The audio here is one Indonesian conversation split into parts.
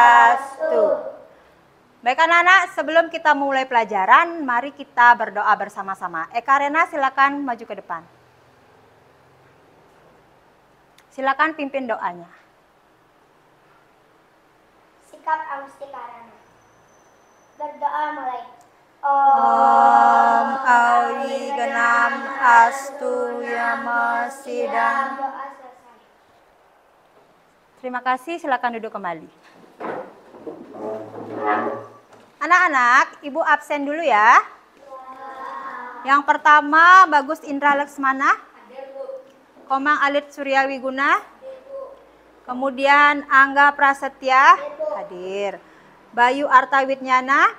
Swastiastu. Baik anak-anak, sebelum kita mulai pelajaran, mari kita berdoa bersama-sama. Eka Rena, silakan maju ke depan. Silakan pimpin doanya. Sikap Agustikarana. Berdoa mulai. Om Awi Genam Astu Yama Sidam. Doa selesai. Terima kasih, silakan duduk kembali. Anak-anak, Ibu absen dulu ya. Yang pertama, Bagus Indra Leksmana. Komang Alit Surya Wiguna. Kemudian Angga Prasetya. Hadir. Bayu Arta Widnyana.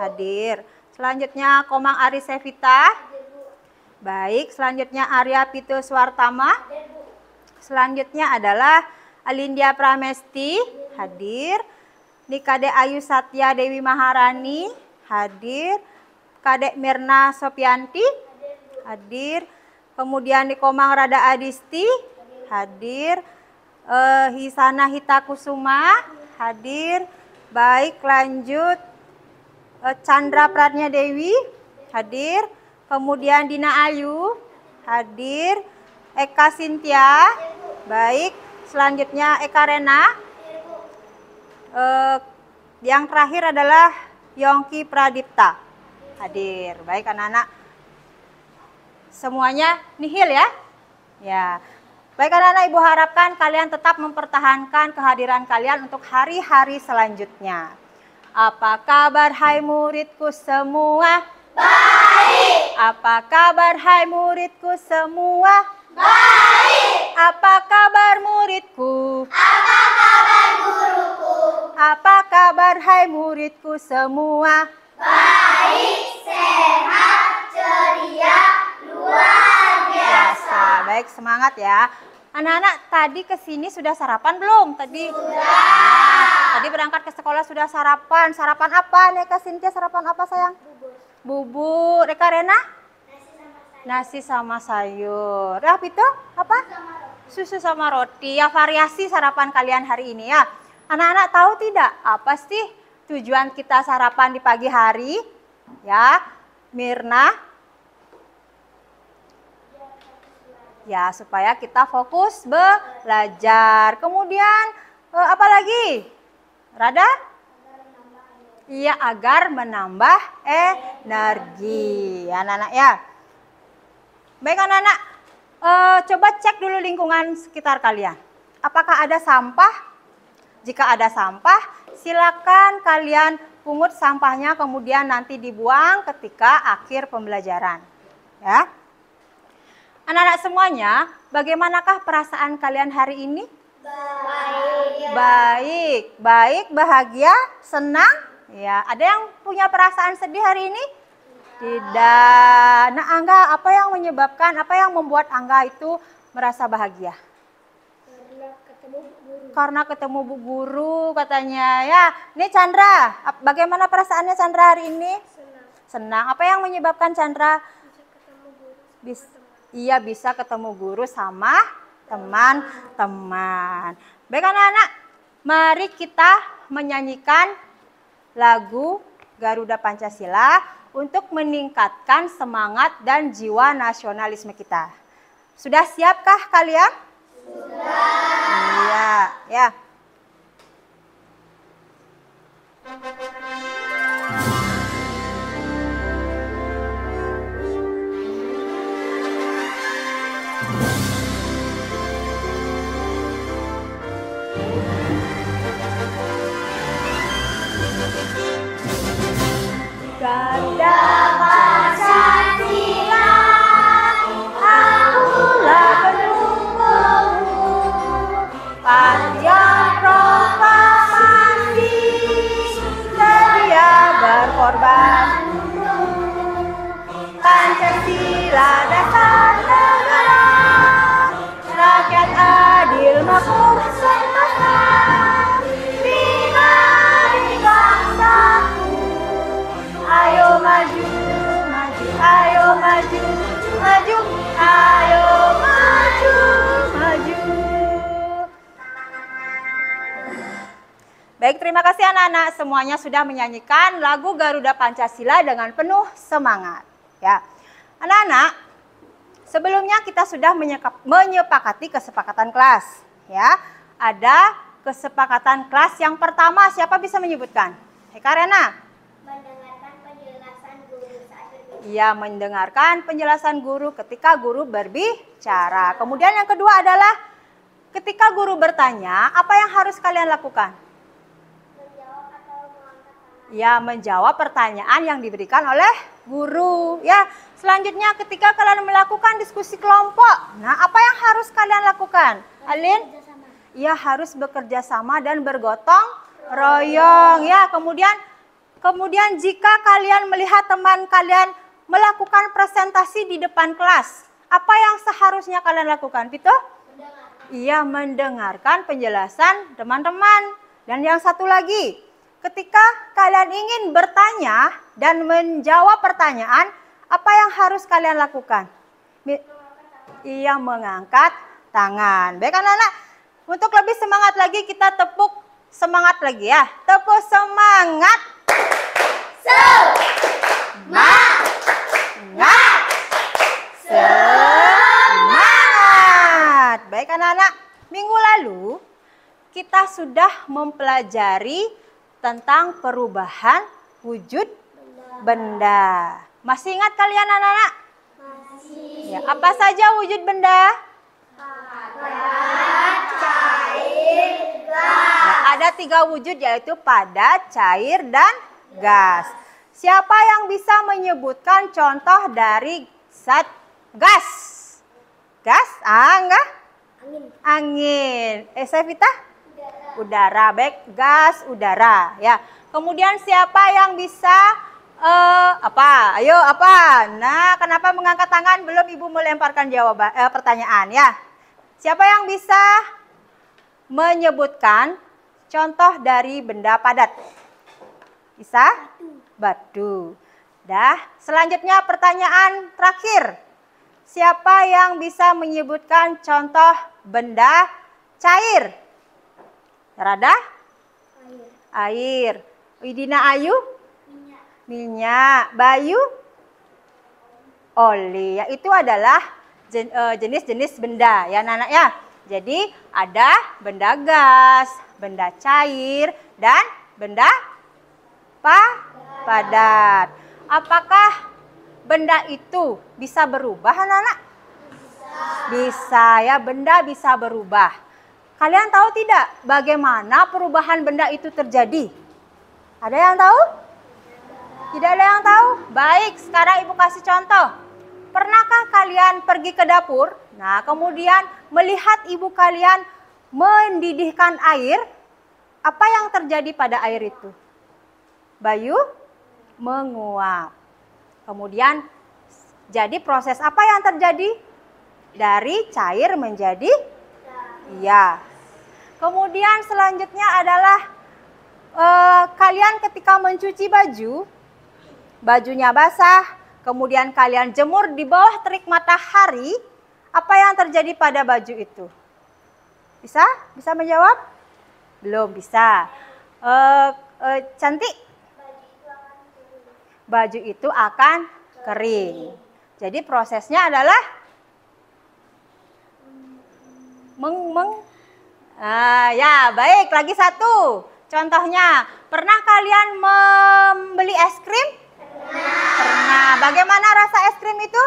Hadir. Selanjutnya Komang Ari Sevita. Baik, selanjutnya Arya Pitu Swartama. Selanjutnya adalah Alindia Pramesti. Hadir. Nikade Ayu Satya Dewi Maharani. Hadir. Kadek Mirna Sopianti. Hadir. Kemudian di Komang Rada Adisti. Hadir. Hisana Hitakusuma. Hadir. Baik, lanjut. Chandra Pratnya Dewi. Hadir. Kemudian Dina Ayu. Hadir. Eka Sintia. Baik. Selanjutnya Eka Rena. Yang terakhir adalah Yongki Pradipta. Hadir. Baik anak-anak. Semuanya nihil ya? Ya. Baik anak-anak, Ibu harapkan kalian tetap mempertahankan kehadiran kalian untuk hari-hari selanjutnya. Apa kabar hai muridku semua? Baik. Apa kabar hai muridku semua? Baik. Apa kabar muridku? Apa kabar guruku? Apa kabar hai muridku semua? Baik, sehat, ceria, luar biasa. Baik, semangat ya. Anak-anak, tadi kesini sudah sarapan belum? Tadi sudah. Tadi berangkat ke sekolah sudah sarapan. Sarapan apa? Neka Sintia sarapan apa sayang? Bubur. Eka Rena? Nasi sama sayur. Itu apa? Susu sama roti. Ya, variasi sarapan kalian hari ini ya. Anak-anak tahu tidak apa sih tujuan kita sarapan di pagi hari? Ya, Mirna? Ya, supaya kita fokus belajar. Kemudian apa lagi? Rada? Iya, agar menambah energi. Anak-anak ya. Baik anak-anak, coba cek dulu lingkungan sekitar kalian. Apakah ada sampah? Jika ada sampah, silakan kalian pungut sampahnya kemudian nanti dibuang ketika akhir pembelajaran. Ya. Anak-anak semuanya, bagaimanakah perasaan kalian hari ini? Baik. Baik, bahagia, senang? Ya, ada yang punya perasaan sedih hari ini? Tidak. Nah, Angga, apa yang menyebabkan, apa yang membuat Angga itu merasa bahagia? Karena ketemu Bu Guru katanya. Ya, ini Chandra. Bagaimana perasaannya Chandra hari ini? Senang. Apa yang menyebabkan Chandra? Iya, bisa ketemu guru sama teman-teman. Baik anak-anak, mari kita menyanyikan lagu Garuda Pancasila untuk meningkatkan semangat dan jiwa nasionalisme kita. Sudah siapkah kalian? Sudah. Iya, ya. Garuda Pancasila, akulah pendukungmu, panjang Baik, terima kasih anak-anak. Semuanya sudah menyanyikan lagu Garuda Pancasila dengan penuh semangat. Ya, anak-anak, sebelumnya kita sudah menyepakati kesepakatan kelas. Ya, ada kesepakatan kelas yang pertama. Siapa bisa menyebutkan? Eka Rena. Mendengarkan penjelasan guru saat berbicara. Iya, mendengarkan penjelasan guru ketika guru berbicara. Kemudian yang kedua adalah ketika guru bertanya, apa yang harus kalian lakukan? Menjawab atau mengangkat tangan. Ya, menjawab pertanyaan yang diberikan oleh guru. Ya, selanjutnya ketika kalian melakukan diskusi kelompok, nah apa yang harus kalian lakukan? Alin? Kerjasama. Ya, harus bekerja sama dan bergotong royong. Ya, kemudian jika kalian melihat teman kalian melakukan presentasi di depan kelas, apa yang seharusnya kalian lakukan, Pito? Iya, mendengarkan penjelasan teman-teman. Dan yang satu lagi, ketika kalian ingin bertanya dan menjawab pertanyaan, apa yang harus kalian lakukan? Iya, mengangkat tangan. Baik anak-anak, untuk lebih semangat lagi kita tepuk semangat lagi ya. Tepuk semangat. Semangat. Baik anak-anak, minggu lalu kita sudah mempelajari tentang perubahan wujud benda. Masih ingat kalian anak-anak? Masih. Ya, apa saja wujud benda? Ya, ada 3 wujud yaitu padat, cair, dan gas. Siapa yang bisa menyebutkan contoh dari zat gas? Gas? Enggak? Angin. Angin. Sevita? Udara. Baik, gas, udara. Ya. Kemudian siapa yang bisa apa? Ayo, apa? Nah, kenapa mengangkat tangan? Belum Ibu melemparkan jawaban pertanyaan ya. Siapa yang bisa menyebutkan contoh dari benda padat? Bisa? Batu. Dah, selanjutnya pertanyaan terakhir. Siapa yang bisa menyebutkan contoh benda cair? Rada? Air. Widina Ayu? Minyak. Bayu? Oli. Ya, itu adalah jenis-jenis benda ya anak-anak ya. Jadi ada benda gas, benda cair, dan benda padat. Apakah benda itu bisa berubah anak-anak? Bisa ya, benda bisa berubah. Kalian tahu tidak bagaimana perubahan benda itu terjadi? Ada yang tahu? Tidak ada yang tahu? Baik, sekarang Ibu kasih contoh. Pernahkah kalian pergi ke dapur? Nah, kemudian melihat ibu kalian mendidihkan air, apa yang terjadi pada air itu? Bayu menguap. Kemudian jadi proses apa yang terjadi? Dari cair menjadi iya. Kemudian selanjutnya adalah kalian ketika mencuci baju, bajunya basah, kemudian kalian jemur di bawah terik matahari, apa yang terjadi pada baju itu? Bisa? Bisa menjawab? Belum bisa. Cantik? Baju itu akan kering. Jadi prosesnya adalah ya, baik. Lagi satu. Contohnya, pernah kalian membeli es krim? Pernah. Bagaimana rasa es krim itu?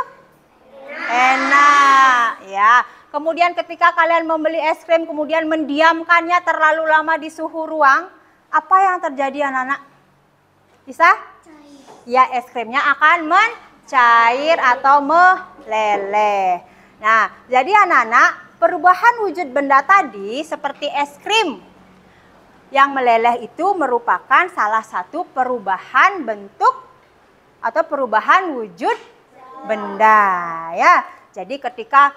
Enak. Ya. Kemudian ketika kalian membeli es krim, kemudian mendiamkannya terlalu lama di suhu ruang, apa yang terjadi anak-anak? Bisa? Ya, es krimnya akan mencair atau meleleh. Nah, jadi anak-anak, perubahan wujud benda tadi seperti es krim yang meleleh itu merupakan salah satu perubahan bentuk atau perubahan wujud benda ya. Jadi ketika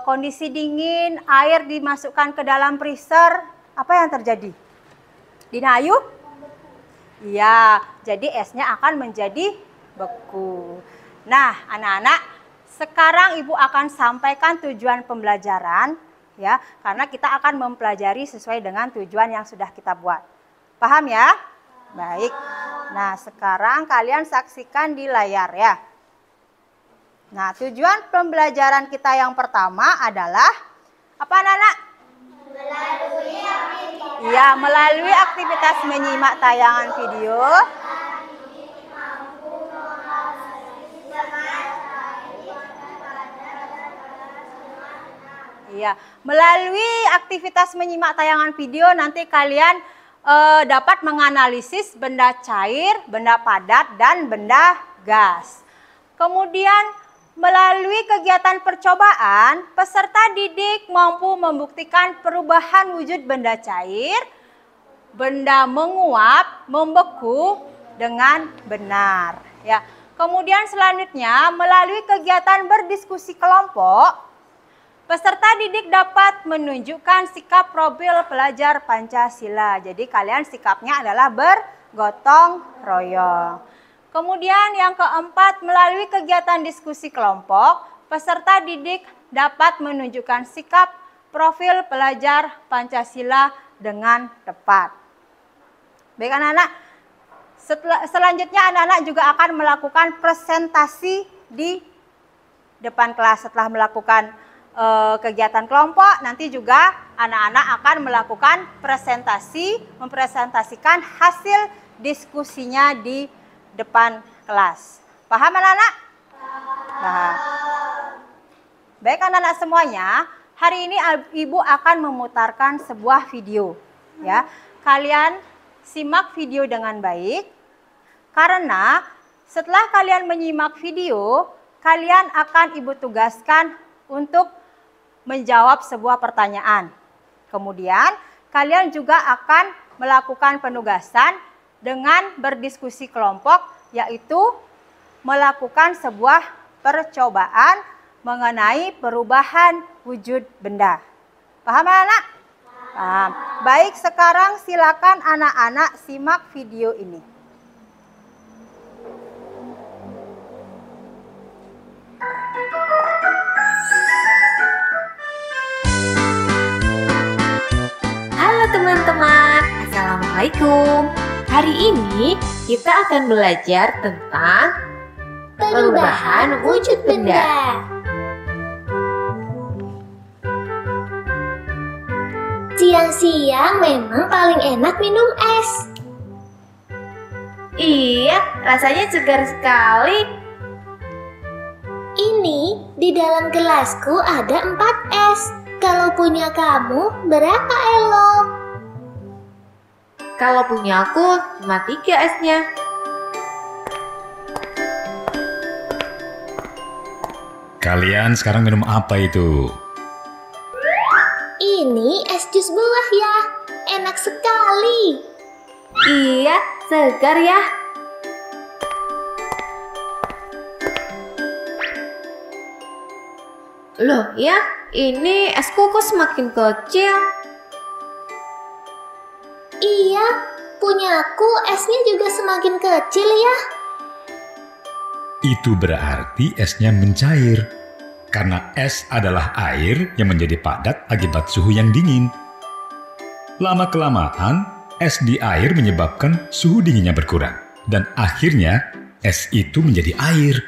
kondisi dingin, air dimasukkan ke dalam freezer, apa yang terjadi? Dina Ayu? Iya, jadi esnya akan menjadi beku. Nah, anak-anak, sekarang Ibu akan sampaikan tujuan pembelajaran ya, karena kita akan mempelajari sesuai dengan tujuan yang sudah kita buat. Paham ya? Baik. Nah, sekarang kalian saksikan di layar ya. Nah, tujuan pembelajaran kita yang pertama adalah apa, anak-anak? Melalui aktivitas menyimak tayangan video. Melalui aktivitas menyimak tayangan video nanti kalian dapat menganalisis benda cair, benda padat, dan benda gas. Kemudian melalui kegiatan percobaan, peserta didik mampu membuktikan perubahan wujud benda cair, benda menguap, membeku dengan benar. Ya. Kemudian selanjutnya, melalui kegiatan berdiskusi kelompok, peserta didik dapat menunjukkan sikap profil pelajar Pancasila. Jadi kalian sikapnya adalah bergotong royong. Kemudian yang keempat, melalui kegiatan diskusi kelompok, peserta didik dapat menunjukkan sikap profil pelajar Pancasila dengan tepat. Baik anak-anak, selanjutnya anak-anak juga akan melakukan presentasi di depan kelas. Setelah melakukan kegiatan kelompok, nanti juga anak-anak akan melakukan presentasi, mempresentasikan hasil diskusinya di depan kelas. Paham anak-anak? Paham. Baik anak-anak semuanya, hari ini Ibu akan memutarkan sebuah video. Ya, kalian simak video dengan baik, karena setelah kalian menyimak video, kalian akan Ibu tugaskan untuk menjawab sebuah pertanyaan. Kemudian kalian juga akan melakukan penugasan dengan berdiskusi kelompok, yaitu melakukan sebuah percobaan mengenai perubahan wujud benda. Paham anak-anak? Paham. Baik, sekarang silakan anak-anak simak video ini. Halo teman-teman, Assalamualaikum. Hari ini kita akan belajar tentang perubahan wujud benda. Siang-siang memang paling enak minum es. Iya, rasanya segar sekali. Ini di dalam gelasku ada 4 es. Kalau punya kamu, berapa Elo? Kalau punya aku cuma 3 esnya. Kalian sekarang minum apa itu? Ini es jus buah ya. Enak sekali. Iya, segar ya. Loh ya, ini esku kok semakin kecil. Iya, punyaku esnya juga semakin kecil ya. Itu berarti esnya mencair. Karena es adalah air yang menjadi padat akibat suhu yang dingin. Lama-kelamaan, es di air menyebabkan suhu dinginnya berkurang. Dan akhirnya, es itu menjadi air.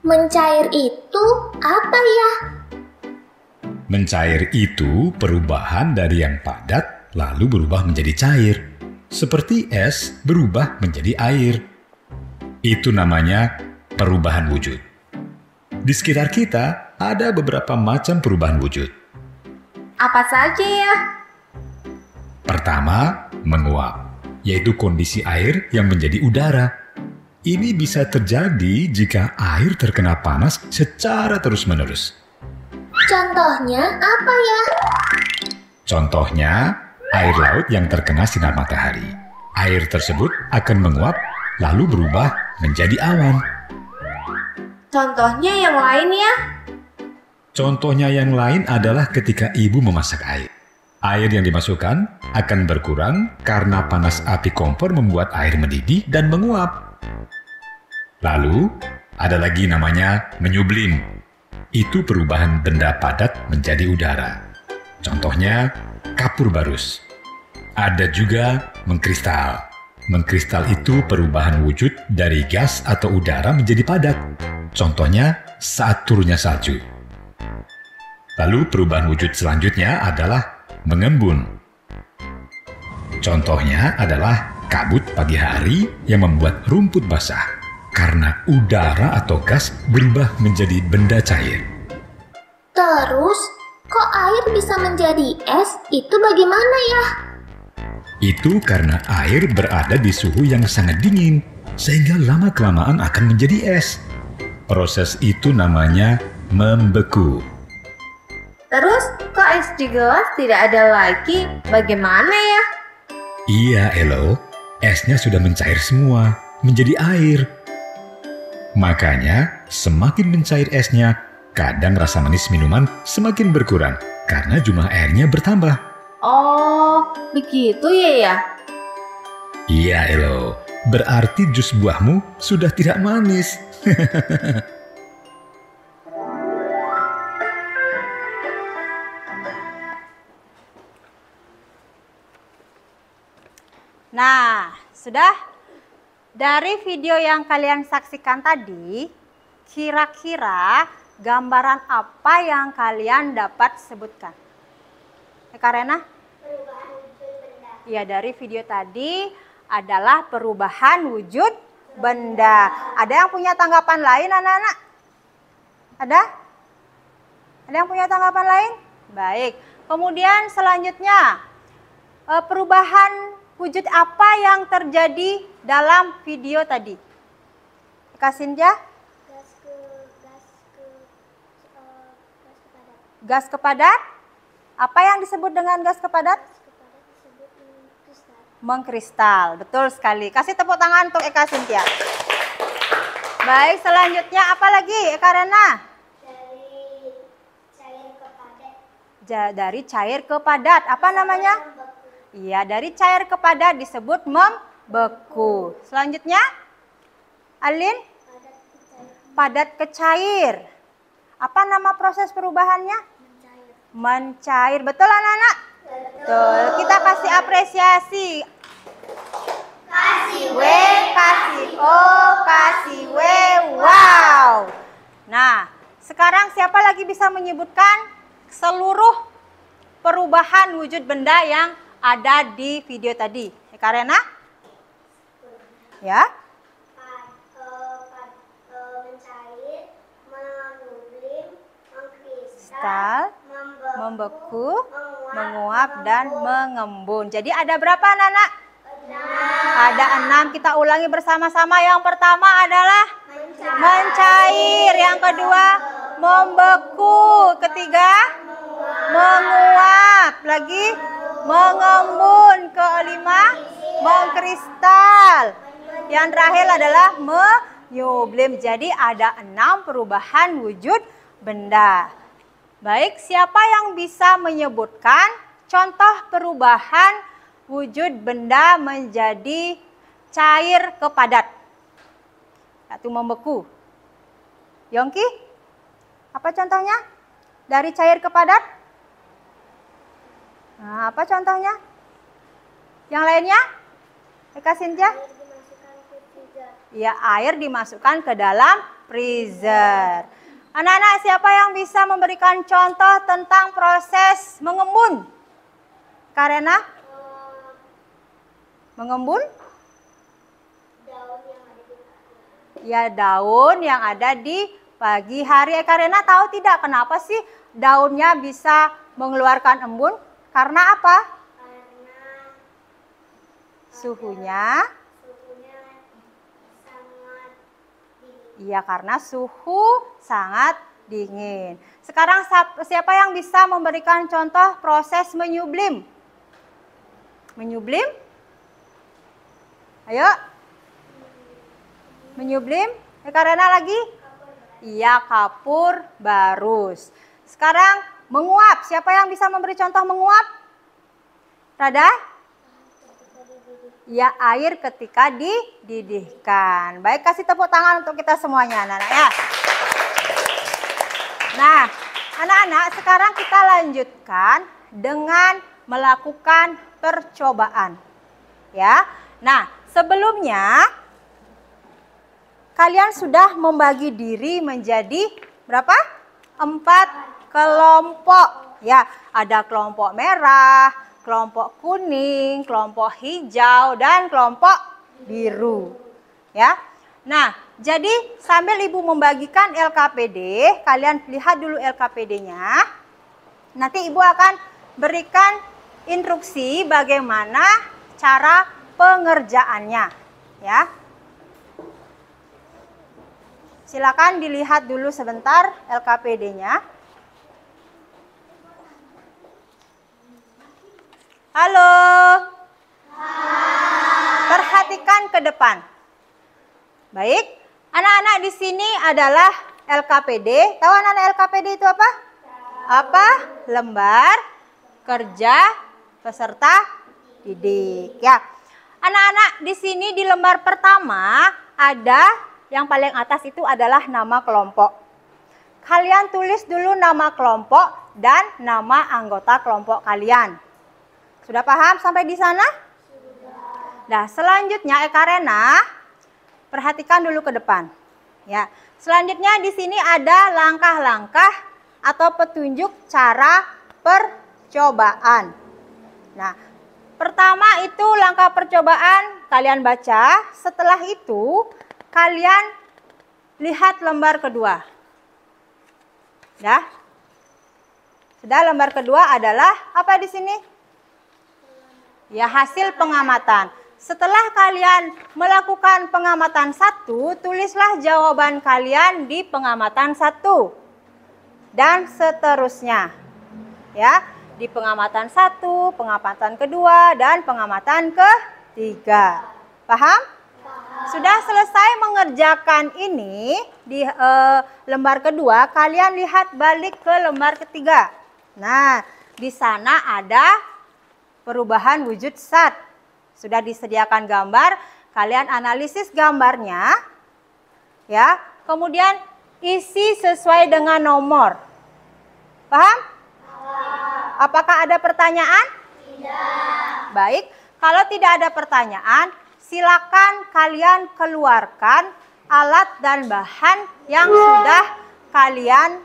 Mencair itu apa ya? Mencair itu perubahan dari yang padat lalu berubah menjadi cair. Seperti es berubah menjadi air. Itu namanya perubahan wujud. Di sekitar kita ada beberapa macam perubahan wujud. Apa saja ya? Pertama, menguap, yaitu kondisi air yang menjadi udara. Ini bisa terjadi jika air terkena panas secara terus-menerus. Contohnya apa ya? Contohnya, air laut yang terkena sinar matahari. Air tersebut akan menguap lalu berubah menjadi awan. Contohnya yang lain ya? Contohnya yang lain adalah ketika ibu memasak air. Air yang dimasukkan akan berkurang karena panas api kompor membuat air mendidih dan menguap. Lalu, ada lagi namanya menyublim. Itu perubahan benda padat menjadi udara. Contohnya, kapur barus. Ada juga mengkristal. Mengkristal itu perubahan wujud dari gas atau udara menjadi padat. Contohnya saat turunnya salju. Lalu perubahan wujud selanjutnya adalah mengembun. Contohnya adalah kabut pagi hari yang membuat rumput basah karena udara atau gas berubah menjadi benda cair. Terus, kok air bisa menjadi es? Itu bagaimana ya? Itu karena air berada di suhu yang sangat dingin, sehingga lama-kelamaan akan menjadi es. Proses itu namanya membeku. Terus, kok es di gelas tidak ada lagi? Bagaimana ya? Iya, Elo. Esnya sudah mencair semua, menjadi air. Makanya, semakin mencair esnya, kadang rasa manis minuman semakin berkurang karena jumlah airnya bertambah. Oh, begitu ya? Iya, Elo. Berarti jus buahmu sudah tidak manis. Nah, sudah dari video yang kalian saksikan tadi, kira-kira gambaran apa yang kalian dapat sebutkan? Kak Rena? Perubahan wujud benda. Ya, dari video tadi adalah perubahan wujud benda. Ada yang punya tanggapan lain, anak-anak? Ada? Ada yang punya tanggapan lain? Baik. Kemudian selanjutnya, perubahan wujud apa yang terjadi dalam video tadi? Kak Sinja? Gas kepadat. Apa yang disebut dengan gas kepadat? Mengkristal. Betul sekali. Kasih tepuk tangan untuk Eka Sintia. Baik, selanjutnya apa lagi Eka Rena? Dari cair ke padat. Apa namanya? Iya, dari cair ke padat disebut membeku. Selanjutnya, Alin? Padat ke cair. Apa nama proses perubahannya? Mencair. Betul anak-anak? Betul. Kita kasih apresiasi. Kasih W, kasih O, kasih W. Wow. Nah, sekarang siapa lagi bisa menyebutkan seluruh perubahan wujud benda yang ada di video tadi? Kak Rena? Ya? Mencair, mengublim, Kristal, membeku, menguap, dan mengembun. Jadi ada berapa anak-anak? Ada 6. Kita ulangi bersama-sama. Yang pertama adalah mencair. Yang kedua, membeku. Ketiga, menguap. Lagi, mengembun. Kelima, mengkristal. Yang terakhir adalah menyublim. Jadi ada 6 perubahan wujud benda. Baik, siapa yang bisa menyebutkan contoh perubahan wujud benda menjadi cair ke padat? Yaitu membeku. Yongki, apa contohnya? Dari cair ke padat? Nah, apa contohnya? Yang lainnya? Eka Sintia? Ya, air dimasukkan ke dalam freezer. Anak-anak, siapa yang bisa memberikan contoh tentang proses mengembun? Karena mengembun? Ya, daun yang ada di pagi hari. Karena tahu tidak kenapa sih daunnya bisa mengeluarkan embun? Karena apa? Karena suhunya sangat dingin. Iya, karena suhu sangat dingin. Sekarang siapa yang bisa memberikan contoh proses menyublim? Menyublim? Ayo. Menyublim? Karena lagi? Iya, kapur barus. Sekarang menguap. Siapa yang bisa memberi contoh menguap? Rada? Ya, air ketika dididihkan. Baik, kasih tepuk tangan untuk kita semuanya, anak-anak ya. Nah, anak-anak, sekarang kita lanjutkan dengan melakukan percobaan. Ya. Nah, sebelumnya kalian sudah membagi diri menjadi berapa? 4 kelompok. Ya, ada kelompok merah, kelompok kuning, kelompok hijau, dan kelompok biru. Ya. Nah, jadi sambil Ibu membagikan LKPD, kalian lihat dulu LKPD-nya. Nanti Ibu akan berikan instruksi bagaimana cara pengerjaannya, ya. Silakan dilihat dulu sebentar LKPD-nya. Halo. Perhatikan ke depan. Baik, anak-anak di sini adalah LKPD. Tahu anak-anak LKPD itu apa? Apa? Lembar kerja peserta didik. Ya, anak-anak di sini di lembar pertama ada yang paling atas itu adalah nama kelompok. Kalian tulis dulu nama kelompok dan nama anggota kelompok kalian. Sudah paham sampai di sana? Sudah. Nah, selanjutnya Eka Rena, perhatikan dulu ke depan. Ya, selanjutnya di sini ada langkah-langkah atau petunjuk cara percobaan. Nah, pertama itu langkah percobaan kalian baca. Setelah itu kalian lihat lembar kedua. Ya. Sudah, lembar kedua adalah apa di sini? Ya, hasil pengamatan. Setelah kalian melakukan pengamatan 1, tulislah jawaban kalian di pengamatan 1. Dan seterusnya. Ya, di pengamatan 1, pengamatan kedua, dan pengamatan ketiga. Paham? Sudah selesai mengerjakan ini di lembar kedua, kalian lihat balik ke lembar ketiga. Nah, di sana ada perubahan wujud zat. Sudah disediakan gambar, kalian analisis gambarnya. Ya, kemudian isi sesuai dengan nomor. Paham? Apakah ada pertanyaan? Tidak. Baik, kalau tidak ada pertanyaan, silakan kalian keluarkan alat dan bahan yang sudah kalian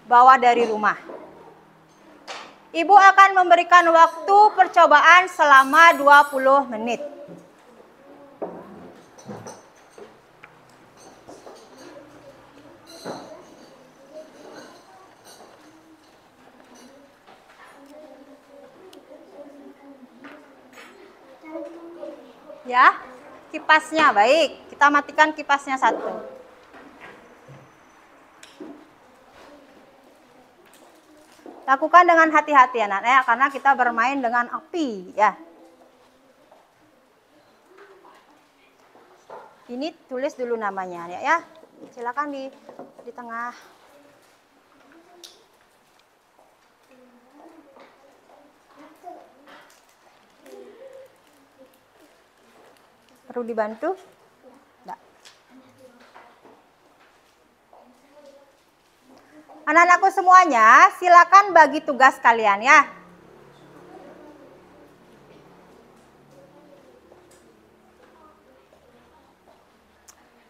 bawa dari rumah. Ibu akan memberikan waktu percobaan selama 20 menit. Ya, kipasnya baik. Kita matikan kipasnya 1. Lakukan dengan hati-hati anak ya, karena kita bermain dengan api ya. Ini tulis dulu namanya ya. Silakan di tengah. Perlu dibantu? Enggak. Anak-anakku semuanya, silakan bagi tugas kalian ya.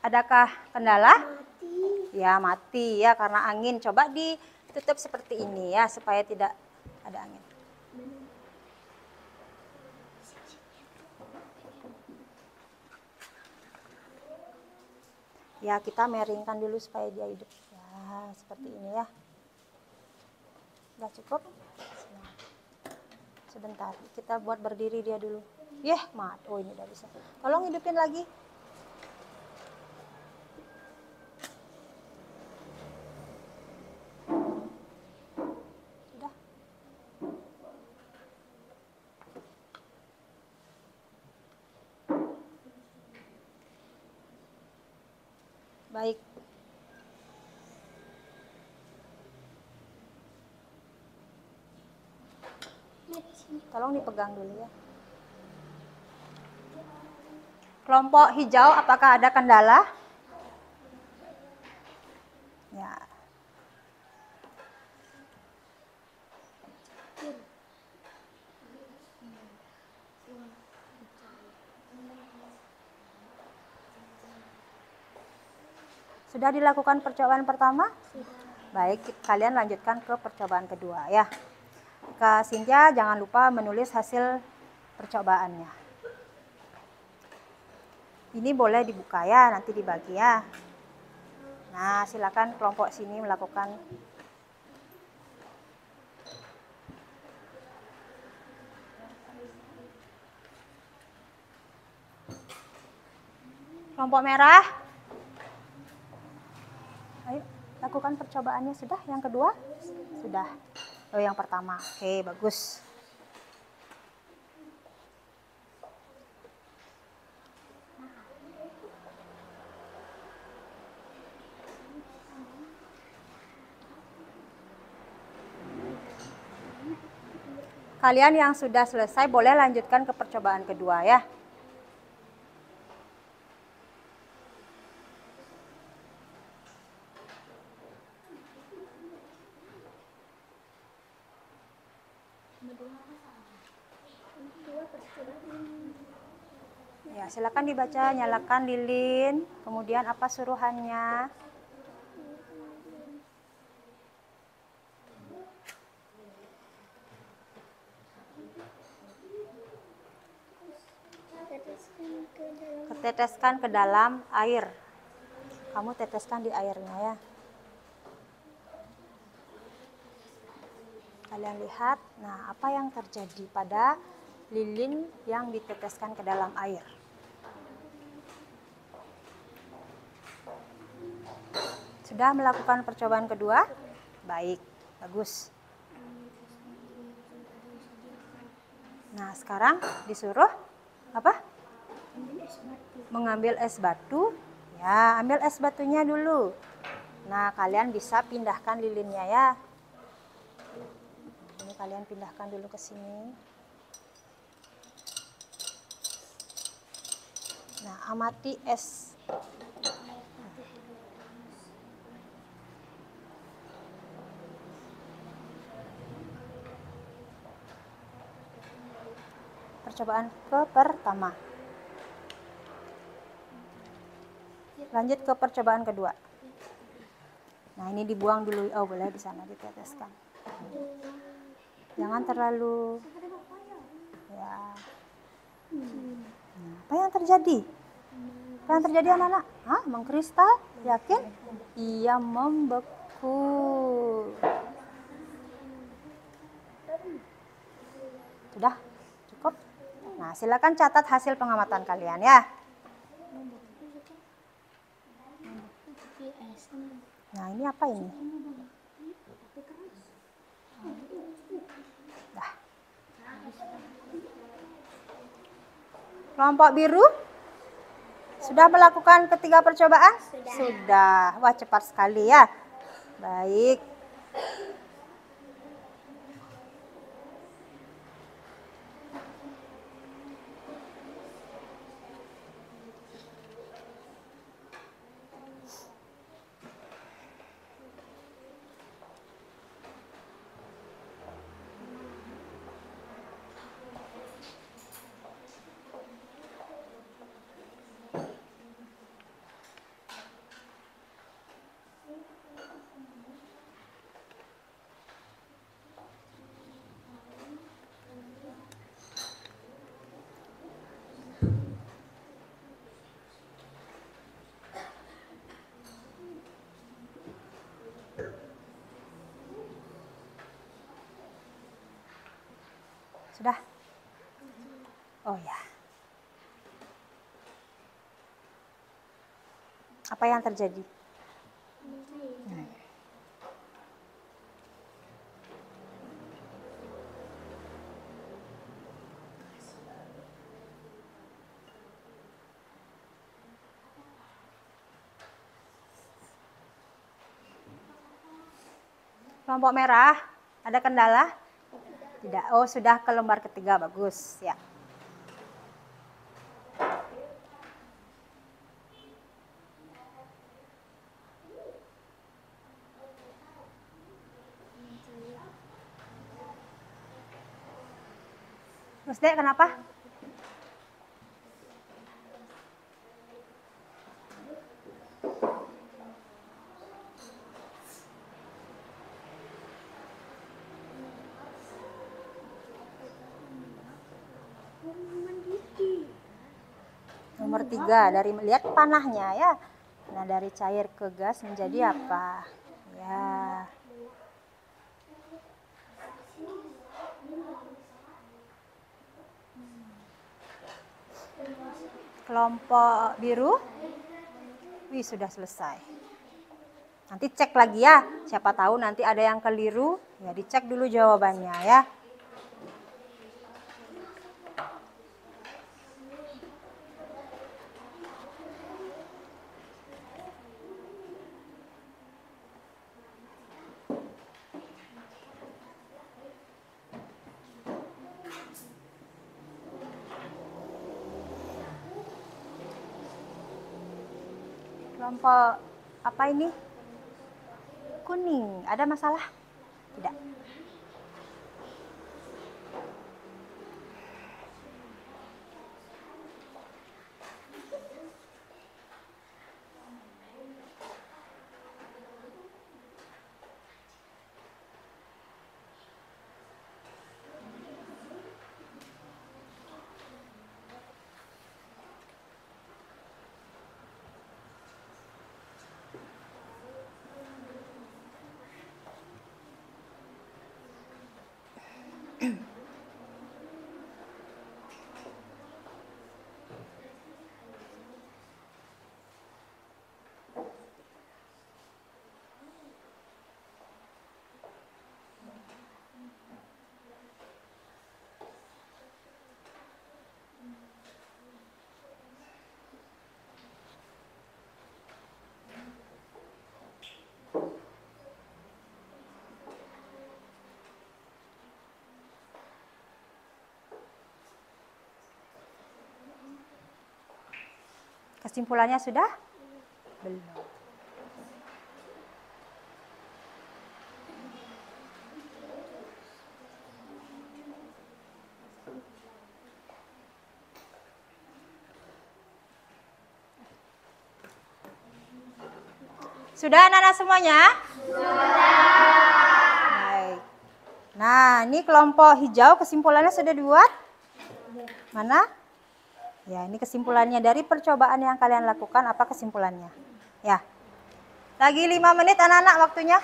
Adakah kendala? Ya, mati ya karena angin. Coba ditutup seperti ini ya supaya tidak ada angin. Ya, kita miringkan dulu supaya dia hidup. Ya, seperti ini ya. Udah cukup? Sebentar, kita buat berdiri dia dulu. Mat. Oh, ini udah bisa. Tolong hidupin lagi. Sudah. Baik. Tolong dipegang dulu ya. Kelompok hijau, apakah ada kendala? Ya. Sudah dilakukan percobaan pertama? Baik, kalian lanjutkan ke percobaan kedua ya. Kak Cynthia jangan lupa menulis hasil percobaannya. Ini boleh dibuka ya, nanti dibagi ya. Nah, silakan kelompok sini melakukan. Kelompok merah. Ayo, lakukan percobaannya sudah. Yang kedua? Sudah. Oh, yang pertama. Oke, bagus. Kalian yang sudah selesai boleh lanjutkan ke percobaan kedua ya. Ya, silakan dibaca, nyalakan lilin, kemudian apa suruhannya. Teteskan ke dalam air. Kamu teteskan di airnya ya. Kalian lihat, nah apa yang terjadi pada lilin yang diteteskan ke dalam air. Sudah melakukan percobaan kedua? Baik, bagus. Nah, sekarang disuruh apa? Mengambil es batu. Ya, ambil es batunya dulu. Nah, kalian bisa pindahkan lilinnya ya. Ini kalian pindahkan dulu ke sini. Nah, amati es. Percobaan ke pertama. Lanjut ke percobaan kedua. Nah, ini dibuang dulu. Oh, boleh di sana diteteskan. Jangan terlalu ya. Nah, apa yang terjadi? Apa yang terjadi anak-anak? Hah, mengkristal? Yakin? Iya, membeku. Sudah? Cukup? Nah, silakan catat hasil pengamatan kalian ya. Nah, ini apa ini? Dah. Kelompok biru sudah melakukan ketiga percobaan? Sudah. Wah, cepat sekali ya. Baik. Sudah? Oh ya. Apa yang terjadi? Kelompok merah, ada kendala? Tidak. Oh, sudah ke lembar ketiga, bagus ya. Terus Dek, kenapa? Nomor 3, dari melihat panahnya ya. Nah, dari cair ke gas menjadi apa? Ya. Kelompok biru. Wih, sudah selesai. Nanti cek lagi ya. Siapa tahu nanti ada yang keliru. Ya, dicek dulu jawabannya ya. Kelompok apa ini? Kuning. Ada masalah? Tidak. Kesimpulannya sudah? Belum. Sudah anak-anak semuanya? Baik. Nah, ini kelompok hijau kesimpulannya sudah dibuat? Mana? Ya, ini kesimpulannya dari percobaan yang kalian lakukan. Apa kesimpulannya? Ya. Lagi 5 menit anak-anak waktunya.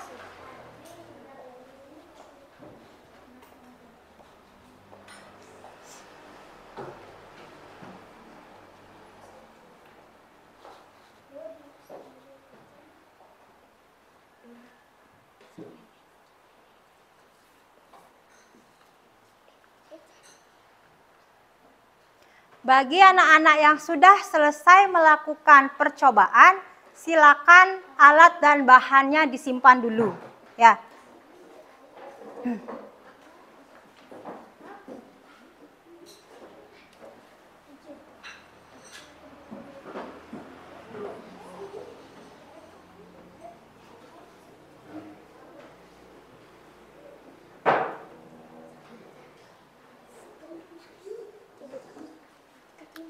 Bagi anak-anak yang sudah selesai melakukan percobaan, silakan alat dan bahannya disimpan dulu, ya.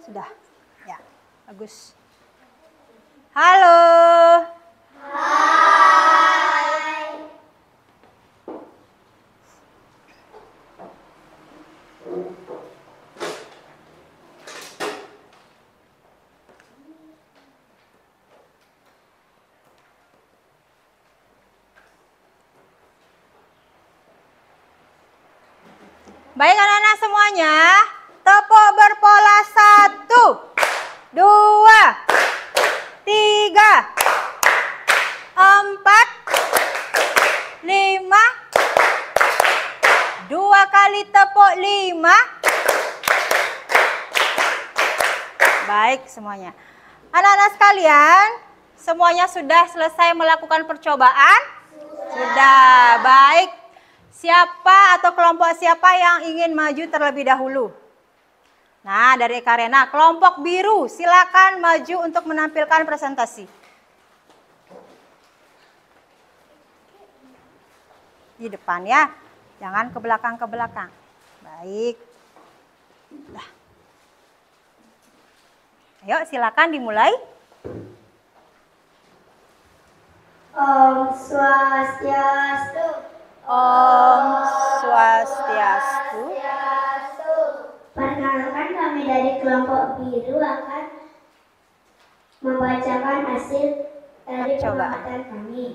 Sudah, ya, bagus. Halo. Hai. Baik anak-anak semuanya. Tepuk berpola 1, 2, 3, 4, 5. 2 kali tepuk 5. Baik semuanya. Anak-anak sekalian, semuanya sudah selesai melakukan percobaan? Sudah. Baik. Siapa atau kelompok siapa yang ingin maju terlebih dahulu? Nah, dari Karena, kelompok biru silakan maju untuk menampilkan presentasi. Di depan ya, jangan ke belakang. Baik. Nah. Ayo silakan dimulai. Om Swastiastu. Om Swastiastu. Perkenalkan, kami dari kelompok biru akan membacakan hasil dari Percobaan. pengamatan kami.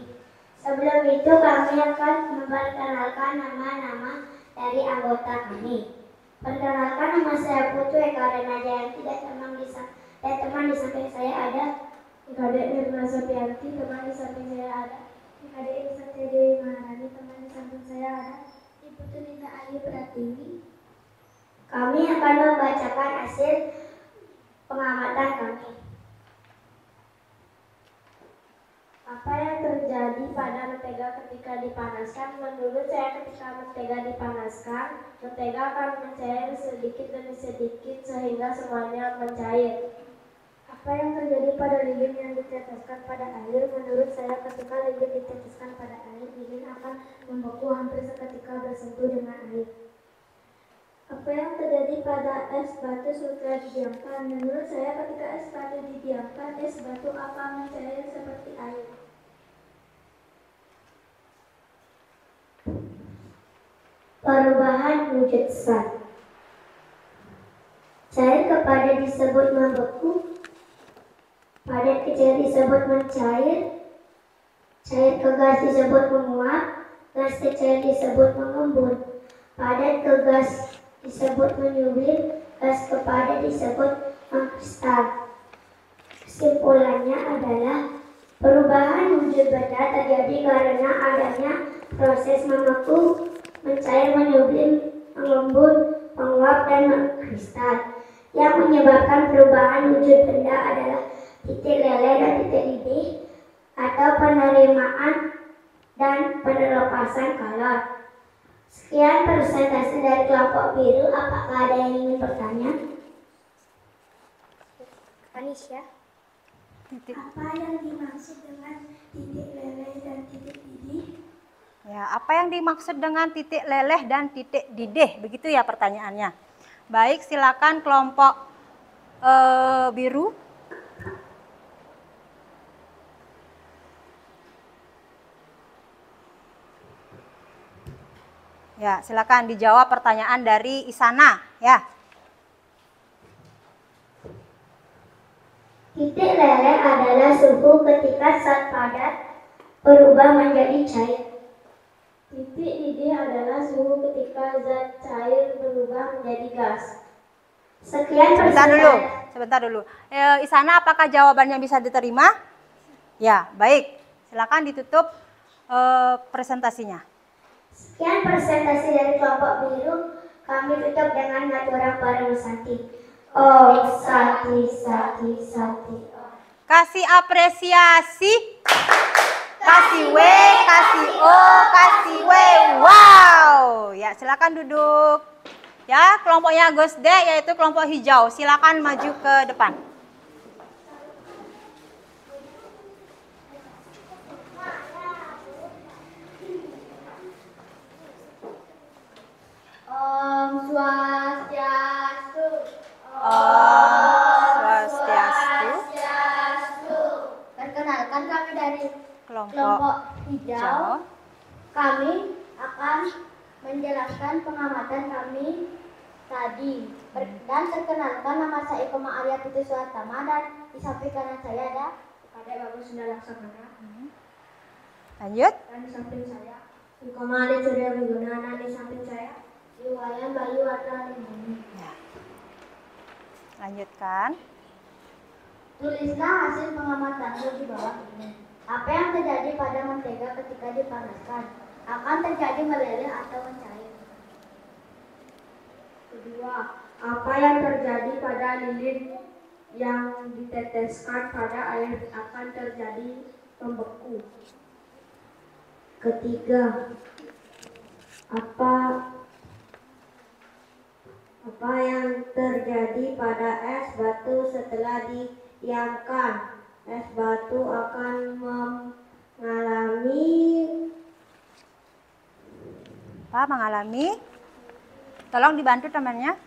Sebelum itu kami akan memperkenalkan nama-nama dari anggota kami. Perkenalkan, nama saya Putu Eka Renajayanti dan teman di samping saya ada Kadek Nirna Sopianti, teman di samping saya ada Kadek Satya Dewi Maharani, teman di samping saya ada Ibu Tunita Ayu Pratiwi. Kami akan membacakan hasil pengamatan kami. Apa yang terjadi pada mentega ketika dipanaskan? Menurut saya, ketika mentega dipanaskan, mentega akan mencair sedikit demi sedikit sehingga semuanya mencair. Apa yang terjadi pada lilin yang diteteskan pada air? Menurut saya, ketika lilin diteteskan pada air, lilin akan membeku hampir seketika bersentuh dengan air. Apa yang terjadi pada es batu setelah didiamkan? Menurut saya, ketika es batu didiamkan, es batu akan mencair seperti air. Perubahan wujud zat. Cair kepada disebut membeku, padat kecil disebut mencair, cair ke gas disebut menguap, gas ke cair disebut mengembun, padat ke gas disebut menyublir, gas ke padat disebut mengkristal. Kesimpulannya adalah perubahan wujud benda terjadi karena adanya proses membeku, mencair, menyublim, mengembun, menguap, dan mengkristal. Yang menyebabkan perubahan wujud benda adalah titik leleh dan titik didih atau penerimaan dan penelepasan kalor. Sekian presentasi dari kelompok biru. Apakah ada yang ingin bertanya? Anisya, Apa yang dimaksud dengan titik leleh dan titik didih? Ya, apa yang dimaksud dengan titik leleh dan titik didih? Begitu ya pertanyaannya. Baik, silakan kelompok biru. Ya, silakan dijawab pertanyaan dari Isana, ya. Titik leleh adalah suhu ketika zat padat berubah menjadi cair. titik didih adalah suhu ketika zat cair berubah menjadi gas. Sekian Sebentar dulu. Isana, apakah jawabannya bisa diterima? Ya, baik. Silakan ditutup presentasinya. Sekian presentasi dari kelompok biru. Kami tutup dengan ngaturan bareng Santi. Om Santi Santi Santi. Kasih apresiasi. Kasih W, kasih O, kasih W. Wow. Ya, silakan duduk. Ya, kelompoknya Gus D yaitu kelompok hijau. Silakan maju ke depan. Om Swastiastu. Om Swastiastu. Perkenalkan, kami dari Kelompok kelompok hijau. hijau. Kami akan menjelaskan pengamatan kami tadi. Dan perkenalkan, nama saya Eko Arya Putri Suatama dan di samping kanan saya ada Kadek Bagus Sunda Laksana. Lanjut. Dan di samping saya Komali Surya Wiguna, dan di samping saya Iwayan Bayu Warta Limuni. Ya. Lanjutkan. Tulislah hasil pengamatanmu di bawah ini. Apa yang terjadi pada mentega ketika dipanaskan? Akan terjadi meleleh atau mencair. kedua, apa yang terjadi pada lilin yang diteteskan pada air akan terjadi membeku. Ketiga, apa yang terjadi pada es batu setelah didiamkan? Es batu akan mengalami. Tolong dibantu temannya.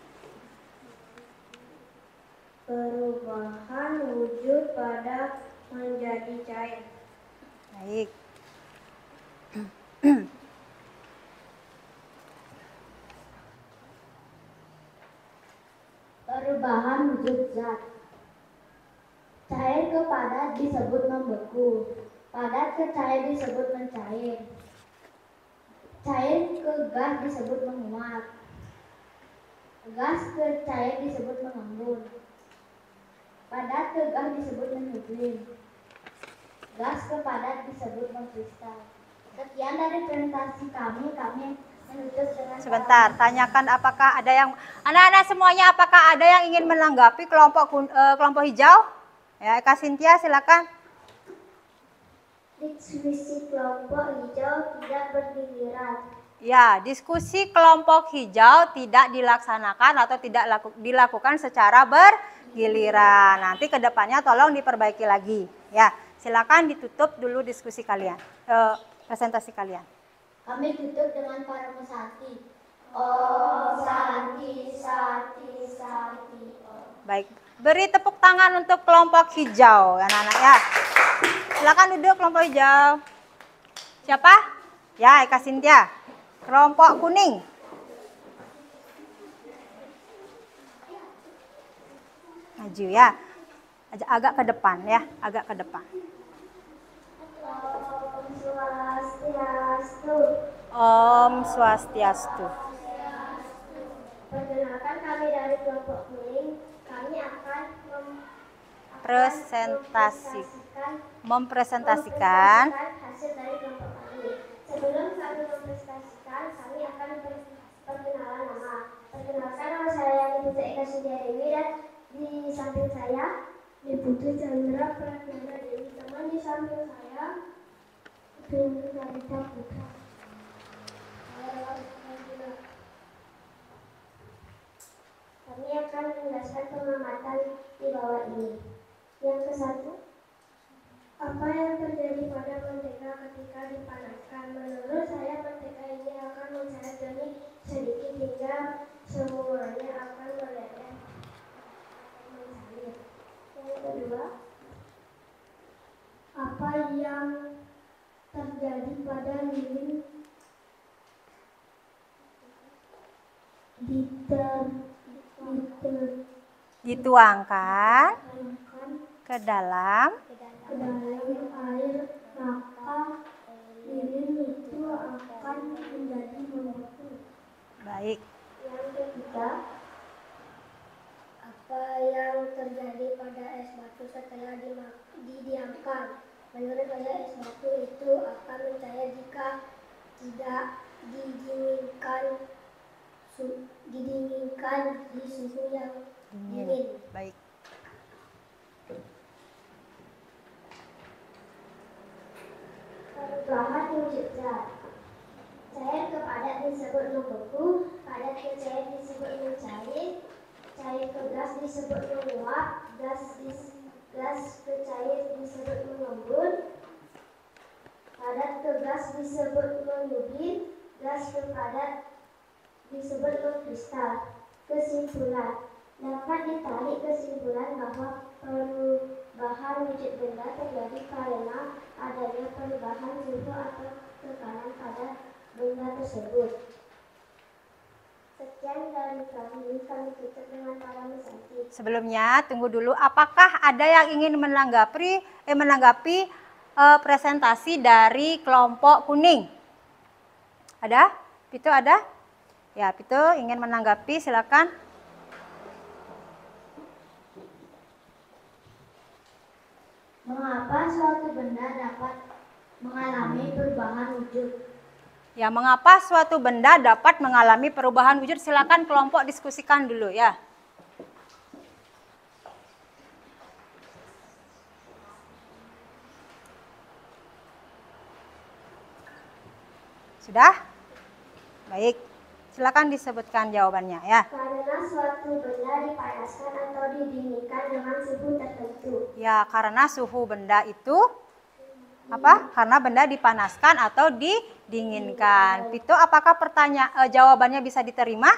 perubahan wujud pada menjadi cair. Baik. Perubahan wujud zat. Cair ke padat disebut membeku. Padat ke cair disebut mencair. Cair ke gas disebut menguap. Gas ke cair disebut mengembun. Padat ke gas disebut menyublim. Gas ke padat disebut mengkristal. Sekian dari presentasi kami menutup dengan Sebentar, tanyakan apakah ada yang anak-anak semuanya, apakah ada yang ingin menanggapi kelompok hijau? Ya, Kak Cynthia silakan. Diskusi kelompok hijau tidak bergiliran. Ya, diskusi kelompok hijau tidak dilaksanakan atau tidak dilakukan secara bergiliran. Nanti ke depannya tolong diperbaiki lagi. Ya, silakan ditutup dulu diskusi kalian, presentasi kalian. kami tutup dengan para pesanti. Baik, beri tepuk tangan untuk kelompok hijau, anak-anak ya. Silakan duduk kelompok hijau. Siapa? Ya, Eka Cynthia. Kelompok kuning. Maju ya. Agak ke depan ya, agak ke depan. Om Swastiastu. Om Swastiastu. Perkenalkan kami dari kelompok kuning. Kami akan mempresentasikan hasil dari kelompok kami. Sebelum kami mempresentasikan, kami akan perkenalan nama. Perkenalkan, nama saya Ibu Eka Cynthia Dewi, dan di samping saya Ibu Chandra Pratama Dewi. Teman di samping saya Ibu Karita Putra. Kami akan menjelaskan pengamatan di bawah ini. Yang ke-1, apa yang terjadi pada mentega ketika dipanaskan? Menurut saya, mentega ini akan mencair demi sedikit hingga semuanya akan meleleh mencair. Yang kedua, apa yang terjadi pada lilin dituangkan ke dalam air, maka lilin itu akan menjadi membeku. baik. Yang ketiga, apa yang terjadi pada es batu setelah didiamkan? Menurut saya, es batu itu akan mencair jika tidak didinginkan di suhu yang dingin. Baik. Perubahan wujud zat. Cair ke padat disebut membeku, padat ke cair disebut mencair, cair ke gas disebut menguap, gas ke cair disebut mengembun, padat ke gas disebut menyublim, gas ke padat disebut mengkristal. Kesimpulan, dapat ditarik kesimpulan bahwa perubahan wujud benda terjadi karena adanya perubahan suhu atau tekanan pada benda tersebut. Sekian dari kami tutup dengan para pesanti. Sebelumnya tunggu dulu, apakah ada yang ingin menanggapi presentasi dari kelompok kuning? Ada? Pito ada? Ya, Pito ingin menanggapi, silakan. Mengapa suatu benda dapat mengalami perubahan wujud? Ya, mengapa suatu benda dapat mengalami perubahan wujud? Silakan kelompok diskusikan dulu ya. Sudah? Baik. Silakan disebutkan jawabannya ya. Karena suatu benda dipanaskan atau didinginkan dengan suhu tertentu. Ya, karena suhu benda itu apa? Karena benda dipanaskan atau didinginkan. Pito, apakah jawabannya bisa diterima?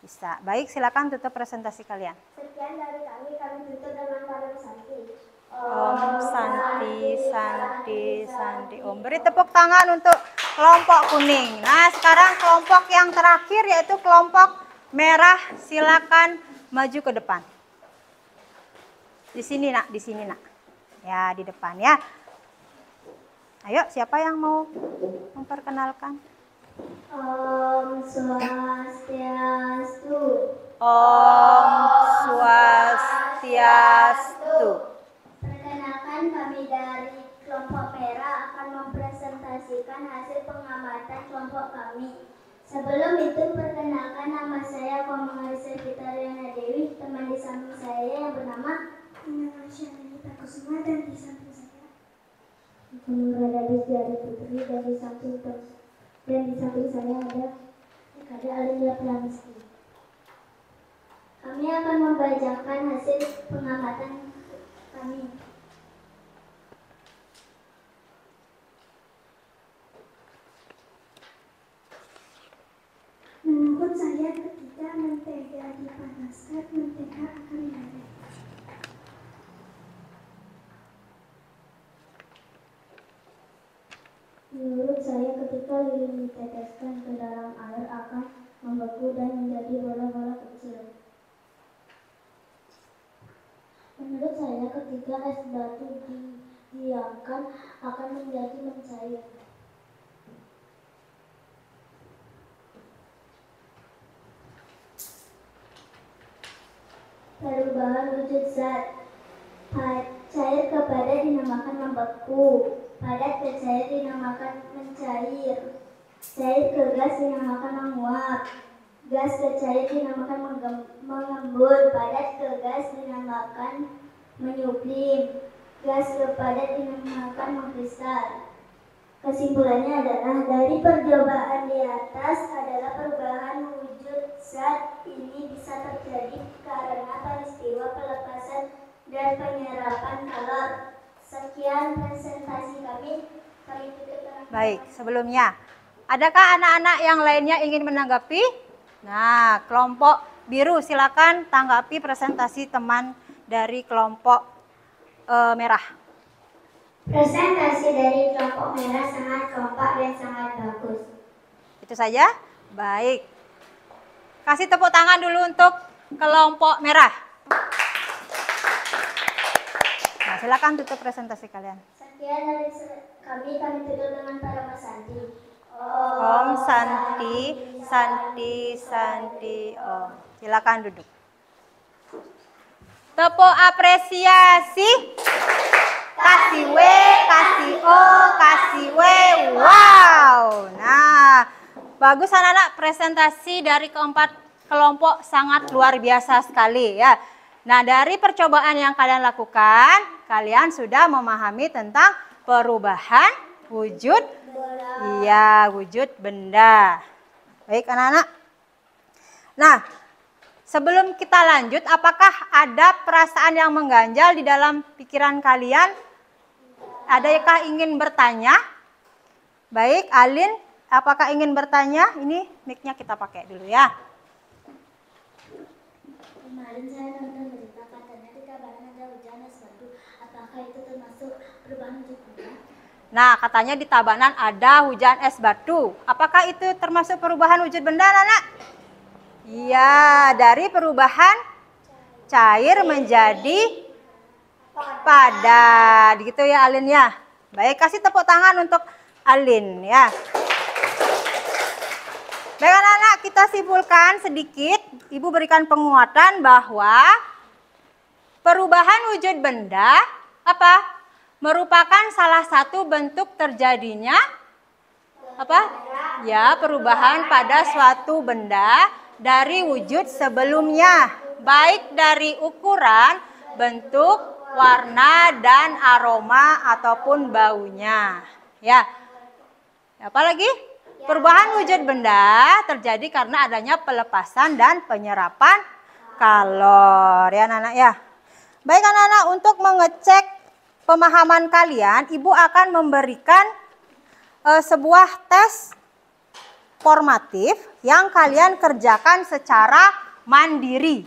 Bisa. Baik, silakan tutup presentasi kalian. Sekian dari kami tutup dengan para pesanti. Om Santi, Santi, Santi. Om, beri tepuk tangan untuk kelompok kuning. Nah, sekarang kelompok yang terakhir yaitu kelompok merah. Silakan maju ke depan. Di sini nak, di sini nak. Ya, di depan ya. Ayo, siapa yang mau memperkenalkan? Om Swastiastu. Om Swastiastu. Perkenalkan, kami dari kelompok merah akan mempresentasikan hasil pengamatan kelompok kami. Sebelum itu, perkenalkan, nama saya Komangarisa Fitariana Dewi. Teman di samping saya yang bernama Syarita Kusuma, dan di samping saya Radadis Diari Putri, dan di samping saya ada Alia Pramesti. Kami akan membacakan hasil pengamatan kami. Menurut saya, ketika mentega dipanaskan, mentega akan meleleh. Menurut saya, ketika lilin diteteskan ke dalam air akan membeku dan menjadi bola-bola kecil. Menurut saya, ketika es batu didiamkan akan menjadi mencair. Perubahan wujud zat. Cair ke padat dinamakan membeku. Padat ke cair dinamakan mencair. Cair ke gas dinamakan menguap. Gas ke cair dinamakan mengembun. Padat ke gas dinamakan menyublim. Gas ke padat dinamakan mengkristal. Kesimpulannya adalah dari percobaan di atas adalah perubahan wujud zat ini bisa terjadi karena peristiwa pelepasan dan penyerapan kalor. Sekian presentasi kami. Baik, sebelumnya, adakah anak-anak yang lainnya ingin menanggapi? Nah, kelompok biru silakan tanggapi presentasi teman dari kelompok merah. Presentasi dari kelompok merah sangat kompak dan sangat bagus. Itu saja? Baik. Kasih tepuk tangan dulu untuk kelompok merah. Nah, silakan tutup presentasi kalian. Sekian dari kami tutup dengan para Santi. Om Santi, Santi, Santi, Om. Silakan duduk. Tepuk apresiasi. Kasih W, kasih O, kasih W. Wow. Nah, bagus anak-anak, presentasi dari keempat kelompok sangat luar biasa sekali ya. Nah, dari percobaan yang kalian lakukan, kalian sudah memahami tentang perubahan wujud wujud benda. Baik anak-anak. Nah, sebelum kita lanjut, apakah ada perasaan yang mengganjal di dalam pikiran kalian? Adakah ingin bertanya? Baik, Alin, apakah ingin bertanya? Ini mic-nya kita pakai dulu ya. Kemarin saya nonton berita katanya di kabarnya ada hujan es batu. Apakah itu termasuk perubahan wujud benda? Nah, katanya di Tabanan ada hujan es batu. Apakah itu termasuk perubahan wujud benda, anak-anak? Iya, dari perubahan cair menjadi padat. Gitu ya, Alin ya. Baik, kasih tepuk tangan untuk Alin ya. Baik anak-anak, kita simpulkan sedikit. Ibu berikan penguatan bahwa perubahan wujud benda apa? Merupakan salah satu bentuk terjadinya apa? Ya, perubahan pada suatu benda dari wujud sebelumnya, baik dari ukuran, bentuk, warna, dan aroma ataupun baunya. Ya. Apalagi? Perubahan wujud benda terjadi karena adanya pelepasan dan penyerapan kalor. Ya, anak-anak ya. Baik anak-anak, untuk mengecek pemahaman kalian, Ibu akan memberikan sebuah tes formatif yang kalian kerjakan secara mandiri.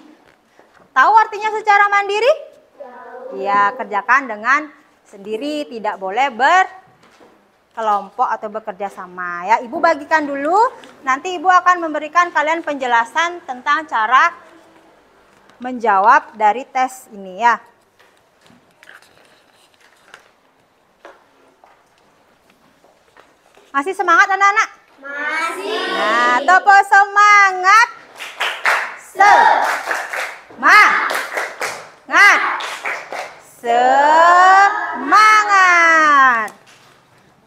Tahu artinya secara mandiri? Ya, kerjakan dengan sendiri, tidak boleh berkelompok atau bekerja sama. Ya, Ibu bagikan dulu, nanti Ibu akan memberikan kalian penjelasan tentang cara menjawab dari tes ini ya. Masih semangat anak-anak? Masih. Nah, topo semangat. Semangat. Semangat.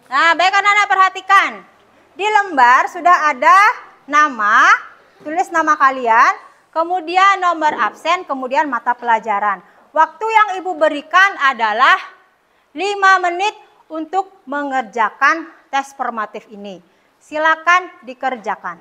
Nah, baik anak-anak perhatikan. Di lembar sudah ada nama, tulis nama kalian, kemudian nomor absen, kemudian mata pelajaran. Waktu yang Ibu berikan adalah 5 menit untuk mengerjakan tes formatif ini. Silakan dikerjakan.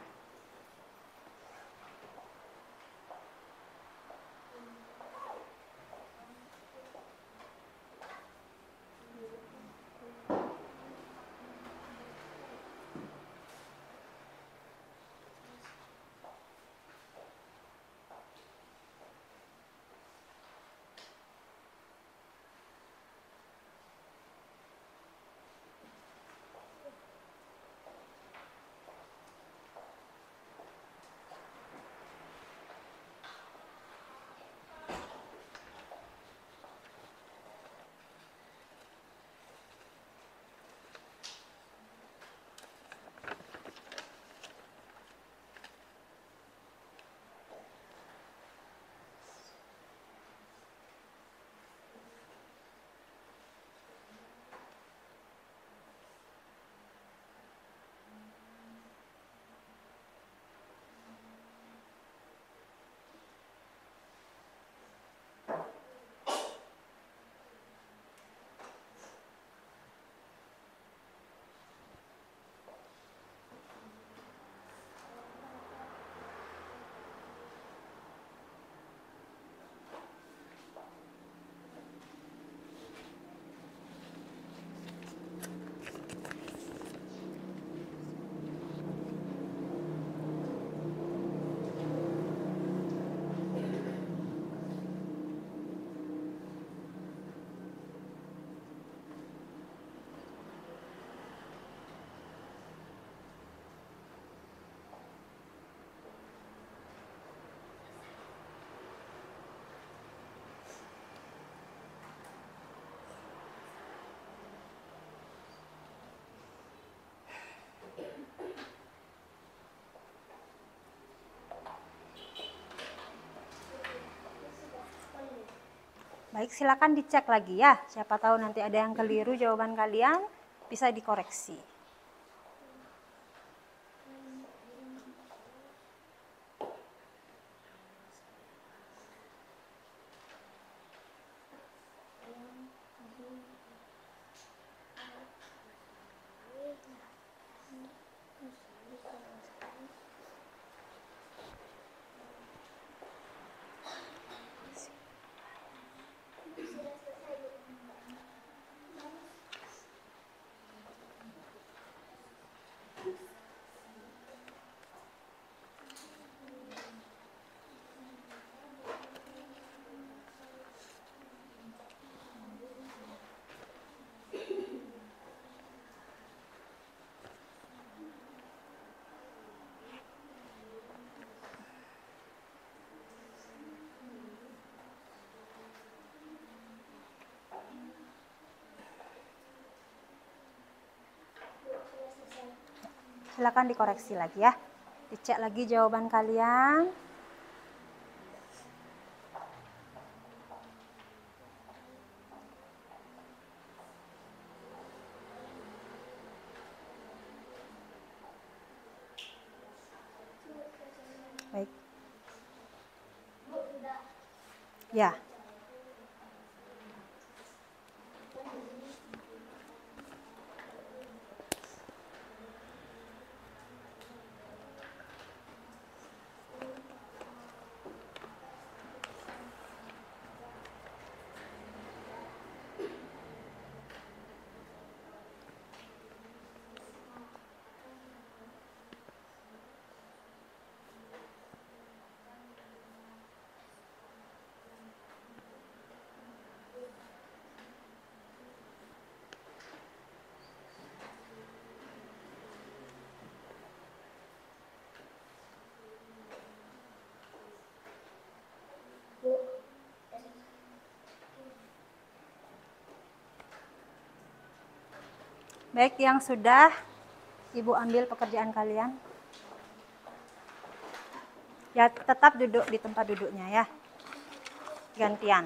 Baik, silakan dicek lagi ya. Siapa tahu nanti ada yang keliru jawaban kalian, bisa dikoreksi. Silakan dikoreksi lagi ya. Dicek lagi jawaban kalian. Baik. Ya. Baik, yang sudah Ibu ambil pekerjaan kalian. Ya, tetap duduk di tempat duduknya ya. Gantian.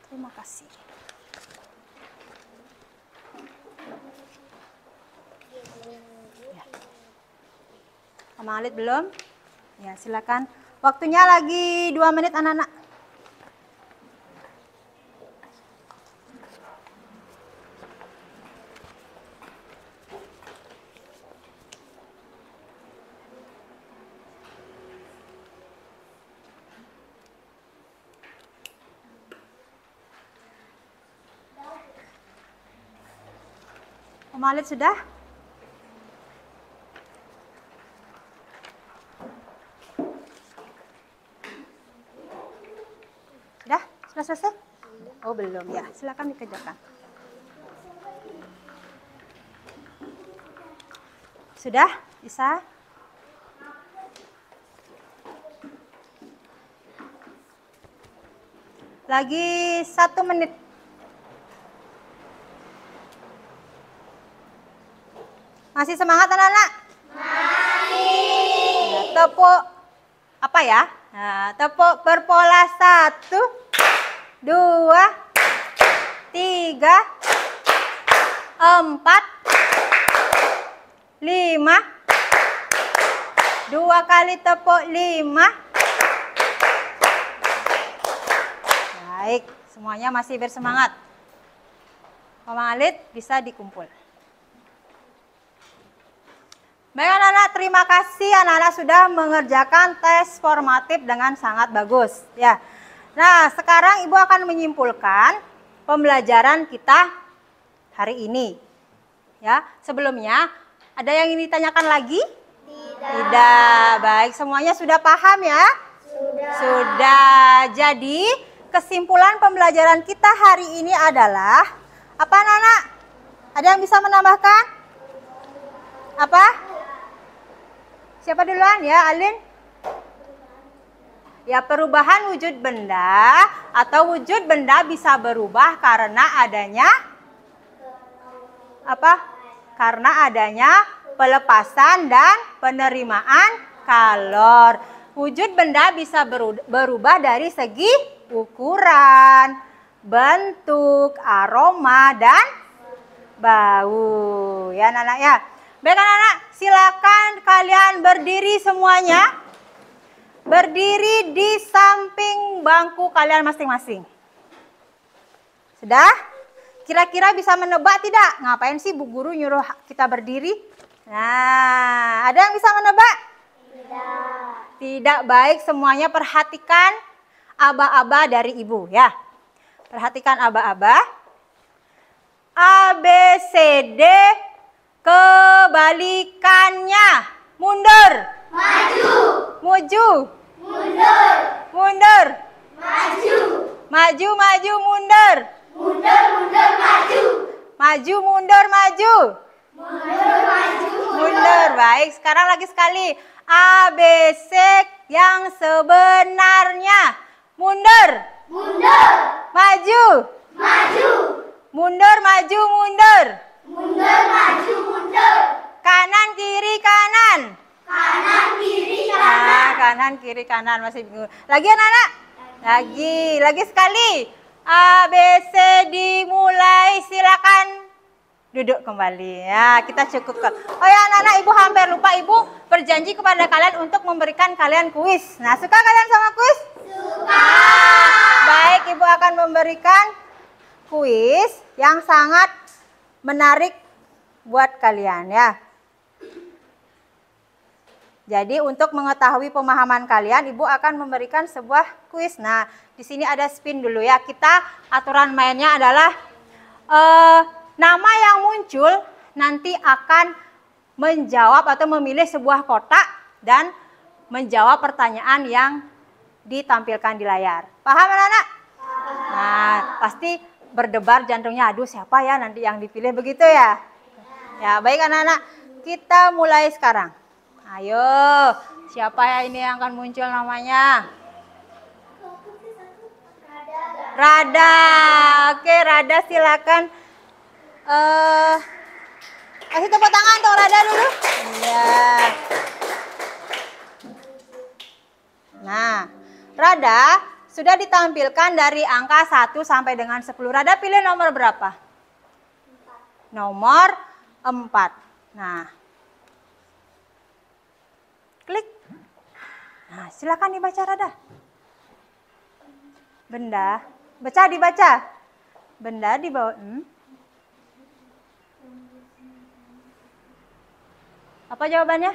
Terima kasih. Ya. Kemalit belum? Ya, silakan. Waktunya lagi 2 menit anak-anak. Kemalit sudah? Sudah? Sudah selesai? Oh belum ya, silakan dikerjakan. Sudah? Bisa? Lagi 1 menit. Masih semangat anak-anak? Masih. Ya, tepuk apa ya? Nah, tepuk berpola 1, 2, 3, 4, 5. 2 kali tepuk 5. Baik, semuanya masih bersemangat. Pemalit bisa dikumpul. Baik anak-anak, terima kasih anak-anak sudah mengerjakan tes formatif dengan sangat bagus ya. Nah, sekarang Ibu akan menyimpulkan pembelajaran kita hari ini. Ya, sebelumnya ada yang ingin ditanyakan lagi? Tidak. Baik, semuanya sudah paham ya? Sudah. Jadi, kesimpulan pembelajaran kita hari ini adalah apa anak-anak? Ada yang bisa menambahkan? Apa? Siapa duluan ya, Alin? Ya, perubahan wujud benda atau wujud benda bisa berubah karena adanya apa? Karena adanya pelepasan dan penerimaan kalor. Wujud benda bisa berubah dari segi ukuran, bentuk, aroma, dan bau. Ya, anak-anak ya. Baik anak-anak, silakan kalian berdiri semuanya. Berdiri di samping bangku kalian masing-masing. Sudah? Kira-kira bisa menebak tidak? Ngapain sih Bu Guru nyuruh kita berdiri? Nah, ada yang bisa menebak? Tidak. Tidak. Baik, semuanya perhatikan aba-aba dari Ibu ya. Perhatikan aba-aba. A, B, C, D. Kebalikannya. Mundur. Maju. Maju. Mundur. Mundur. Maju. Maju, maju, mundur. Mundur, mundur, maju. Maju, mundur, maju. Mundur, maju, mundur. Baik, sekarang lagi sekali. A, B, C yang sebenarnya. Mundur. Mundur. Maju. Maju. Mundur, maju, mundur. Mundur, maju, mundur. Kanan, kiri, kanan. Kanan, kiri, kanan. Nah, kanan, kiri, kanan. Masih bingung. Lagi anak-anak? Lagi sekali. A, B, C dimulai. Silakan duduk kembali. Ya, kita cukupkan. Oh ya anak-anak, Ibu hampir lupa. Ibu berjanji kepada kalian untuk memberikan kalian kuis. Nah, suka kalian sama kuis? Suka. Baik, Ibu akan memberikan kuis yang sangat menarik buat kalian ya. Jadi untuk mengetahui pemahaman kalian, Ibu akan memberikan sebuah kuis. Nah, di sini ada spin dulu ya. Kita aturan mainnya adalah nama yang muncul nanti akan menjawab atau memilih sebuah kotak dan menjawab pertanyaan yang ditampilkan di layar. Paham anak-anak? Nah, pasti berdebar jantungnya. Aduh, siapa ya nanti yang dipilih begitu ya? Ya, baik anak-anak. Kita mulai sekarang. Ayo, siapa ya ini yang akan muncul namanya? Rada. Oke, Rada silakan. Kasih tepuk tangan untuk Rada dulu. Iya. Nah, Rada sudah ditampilkan dari angka 1 sampai dengan 10. Rada pilih nomor berapa? 4. Nomor 4. Nah. Klik. Nah, silakan dibaca Rada. Benda. Dibaca. Benda di bawah. Apa jawabannya?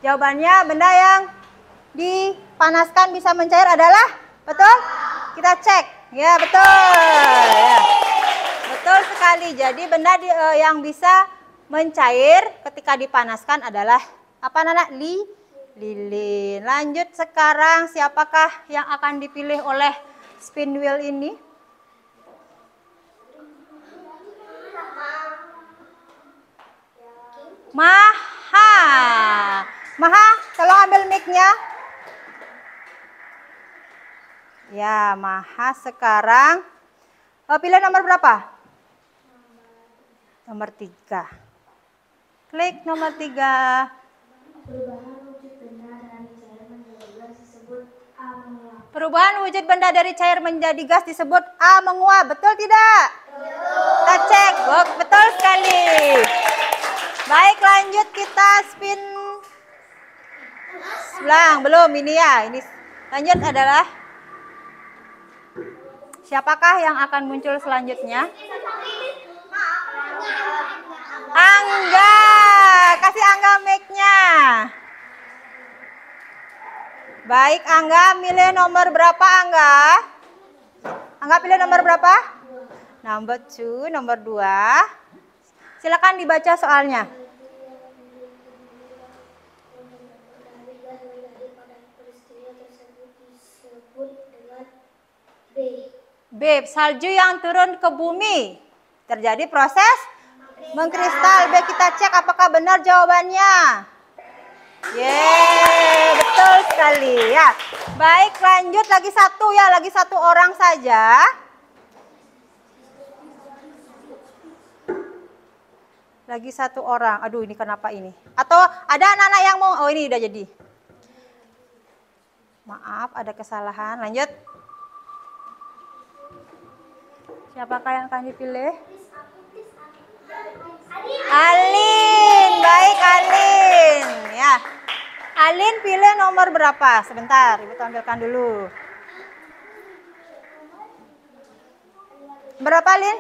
Jawabannya benda yang dipanaskan bisa mencair adalah betul? Kita cek. Ya, betul. Ya. Betul sekali. Jadi benda yang bisa mencair ketika dipanaskan adalah apa, Nana? Lilin. Lanjut sekarang, siapakah yang akan dipilih oleh spin wheel ini? Maha. Maha, tolong ambil mic-nya. Ya, Maha sekarang. Pilih nomor berapa? Nomor 3. Klik nomor 3. Perubahan wujud benda dari cair menjadi gas disebut A menguap. Betul tidak? Betul. Kita cek. Betul sekali. Baik, lanjut kita spin. Belum ini ya. Ini lanjut adalah siapakah yang akan muncul selanjutnya? Angga. Kasih Angga mic-nya. Baik, Angga milih nomor berapa, Angga? Angga pilih nomor berapa? Nomor 2, nomor 2. Silakan dibaca soalnya. B. Salju yang turun ke bumi. Terjadi proses mengkristal. B, kita cek apakah benar jawabannya. Yeay, betul sekali ya. Baik, lanjut lagi satu ya, lagi satu orang saja. Lagi satu orang. Aduh, ini kenapa ini? Atau ada anak-anak yang mau? Oh, ini udah jadi. Maaf, ada kesalahan. Lanjut. Siapakah yang akan dipilih? Alin. Baik, Alin. Ya. Alin pilih nomor berapa? Sebentar, Ibu tampilkan dulu. Berapa, Alin?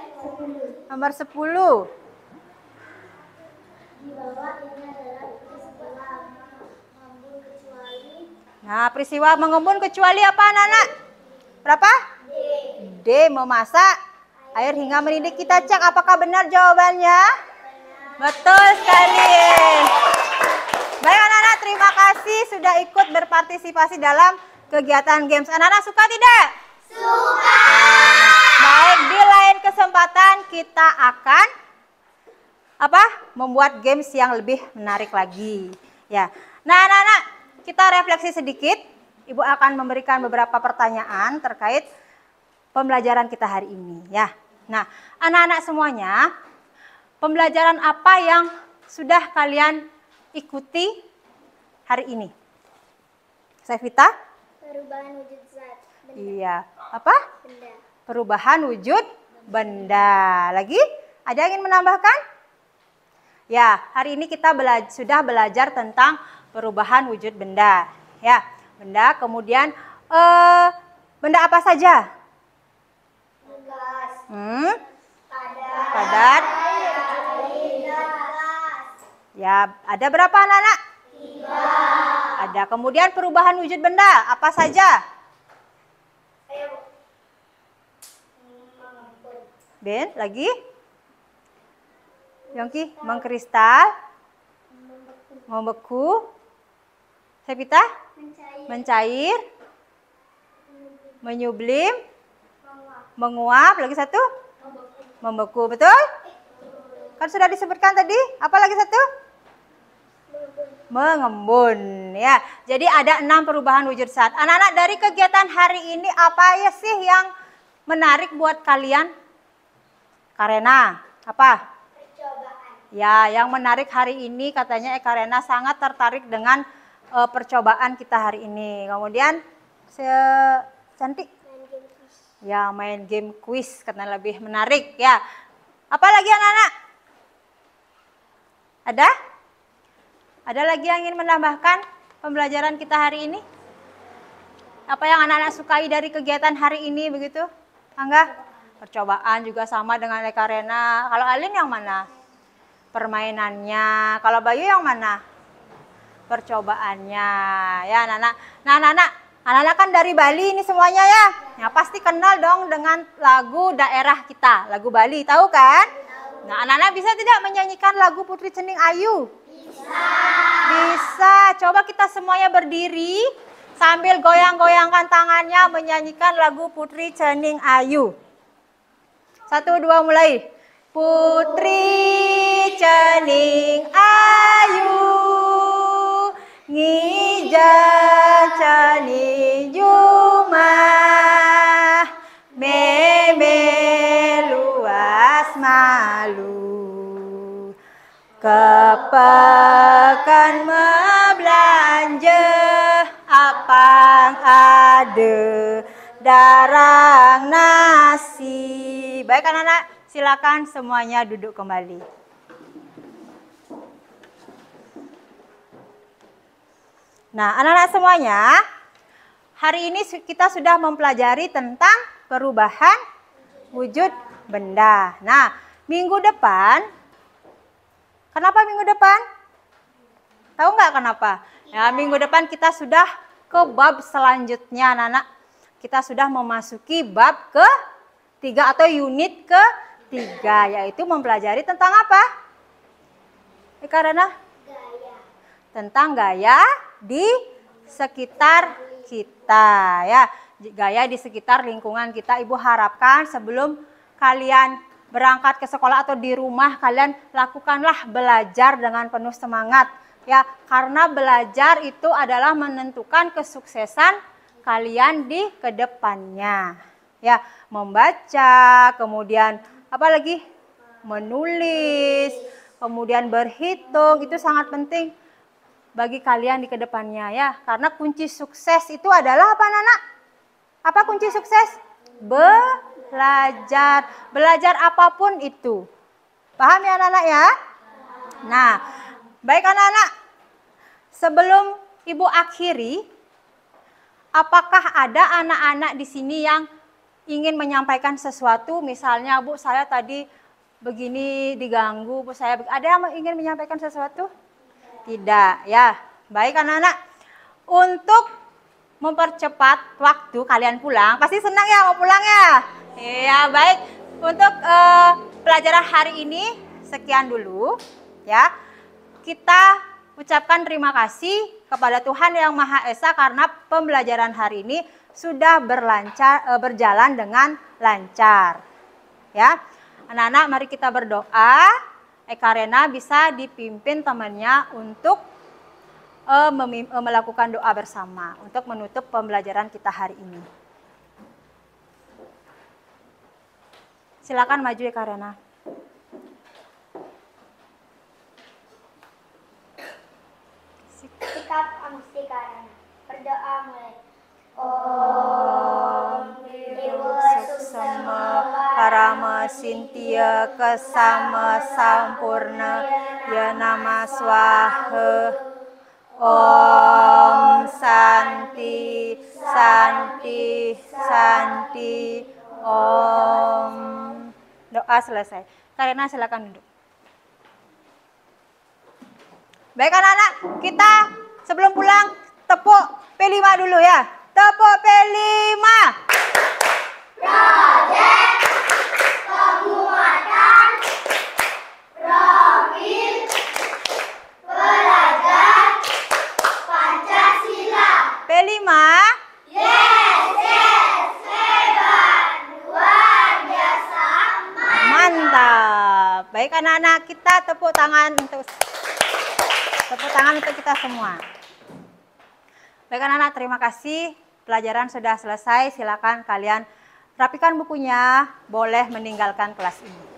Nomor 10. Nah, peristiwa mengembun kecuali apa, anak-anak? Berapa? D. Memasak air hingga mendidih. Kita cek apakah benar jawabannya. Betul sekali. Baik, anak-anak, terima kasih sudah ikut berpartisipasi dalam kegiatan games. Anak-anak suka tidak? Suka. Baik, di lain kesempatan kita akan membuat games yang lebih menarik lagi. Ya. Nah, anak-anak, kita refleksi sedikit. Ibu akan memberikan beberapa pertanyaan terkait pembelajaran kita hari ini, ya. Nah, anak-anak semuanya, pembelajaran apa yang sudah kalian ikuti hari ini? Sevita? Perubahan wujud zat. Benda. Iya. Apa? Benda. Perubahan wujud benda. Lagi? Ada yang ingin menambahkan? Ya, hari ini kita sudah belajar tentang perubahan wujud benda. Ya, benda. Kemudian benda apa saja? Gas. Padat. Ya, ada berapa anak-anak? 3. Ada. Kemudian perubahan wujud benda apa saja? Ben, lagi? Yongki, mengkristal, membeku. Sevita? Mencair, menyublim, menguap. Lagi satu? Membeku. Betul? Kan sudah disebutkan tadi. Apa lagi satu? Mengembun. Ya. Jadi ada 6 perubahan wujud zat. Anak-anak, dari kegiatan hari ini apa ya sih yang menarik buat kalian? Karena apa? Ya, yang menarik hari ini katanya Karena sangat tertarik dengan percobaan kita hari ini. Kemudian cantik. Ya, main game quiz karena lebih menarik ya. Apalagi anak-anak? Ada? Ada lagi yang ingin menambahkan pembelajaran kita hari ini? Apa yang anak-anak sukai dari kegiatan hari ini begitu? Angga? Percobaan juga sama dengan Karena. Kalau Alin yang mana? Permainannya. Kalau Bayu yang mana? Percobaannya. Ya, anak-anak. Nah, anak-anak kan dari Bali ini semuanya ya. Ya, pasti kenal dong dengan lagu daerah kita, lagu Bali, tahu kan? Nah, anak-anak bisa tidak menyanyikan lagu Putri Cening Ayu? Bisa. Coba kita semuanya berdiri sambil goyang-goyangkan tangannya menyanyikan lagu Putri Cening Ayu. 1, 2, mulai. Putri Cening Ayu, ngijang cening jumah, meme luas malu, kepekan membelanja, apang ada darang nasi. Baik anak-anak, silakan semuanya duduk kembali. Nah, anak-anak semuanya, hari ini kita sudah mempelajari tentang perubahan wujud benda. Nah, minggu depan, kenapa minggu depan? Tahu nggak kenapa? Ya, minggu depan kita sudah ke bab selanjutnya, anak-anak. Kita sudah memasuki bab ke-3 atau unit ke-3, yaitu mempelajari tentang apa? Karena tentang gaya di sekitar kita ya. Gaya di sekitar lingkungan kita. Ibu harapkan sebelum kalian berangkat ke sekolah atau di rumah, kalian lakukanlah belajar dengan penuh semangat ya, karena belajar itu adalah menentukan kesuksesan kalian di kedepannya ya. Membaca, kemudian apa lagi? Menulis, kemudian berhitung, itu sangat penting bagi kalian di kedepannya ya. Karena kunci sukses itu adalah apa, anak-anak? Apa kunci sukses? Belajar. Belajar apapun itu. Paham ya anak-anak ya? Nah, baik anak-anak. Sebelum Ibu akhiri, apakah ada anak-anak di sini yang ingin menyampaikan sesuatu? Misalnya, Bu, saya tadi begini diganggu, Bu, saya ada yang ingin menyampaikan sesuatu? Tidak, ya. Baik anak-anak, untuk mempercepat waktu kalian pulang, pasti senang ya mau pulang ya? Iya, baik. Untuk pelajaran hari ini sekian dulu ya. Kita ucapkan terima kasih kepada Tuhan Yang Maha Esa karena pembelajaran hari ini sudah berjalan dengan lancar. Ya. Anak-anak, mari kita berdoa. Karena bisa dipimpin temannya untuk melakukan doa bersama untuk menutup pembelajaran kita hari ini. Silakan maju ya Karena. Sikap Agusti Karena. Berdoa mulai. Om Dewa Suksema Parama Sintia Kesama Sampurna Ya Nama Swaha. Om Santi Santi Santi Om. Doa selesai. Karena silakan duduk. Baik anak-anak, kita sebelum pulang tepuk P5 dulu ya. Tepuk P5. Proyek penguatan profil pelajar Pancasila. P5. Yes, hebat, luar biasa, Mantap. Baik anak-anak, kita tepuk tangan untuk kita semua. Baik anak-anak, terima kasih. Pelajaran sudah selesai. Silakan kalian Rapikan bukunya, boleh meninggalkan kelas ini.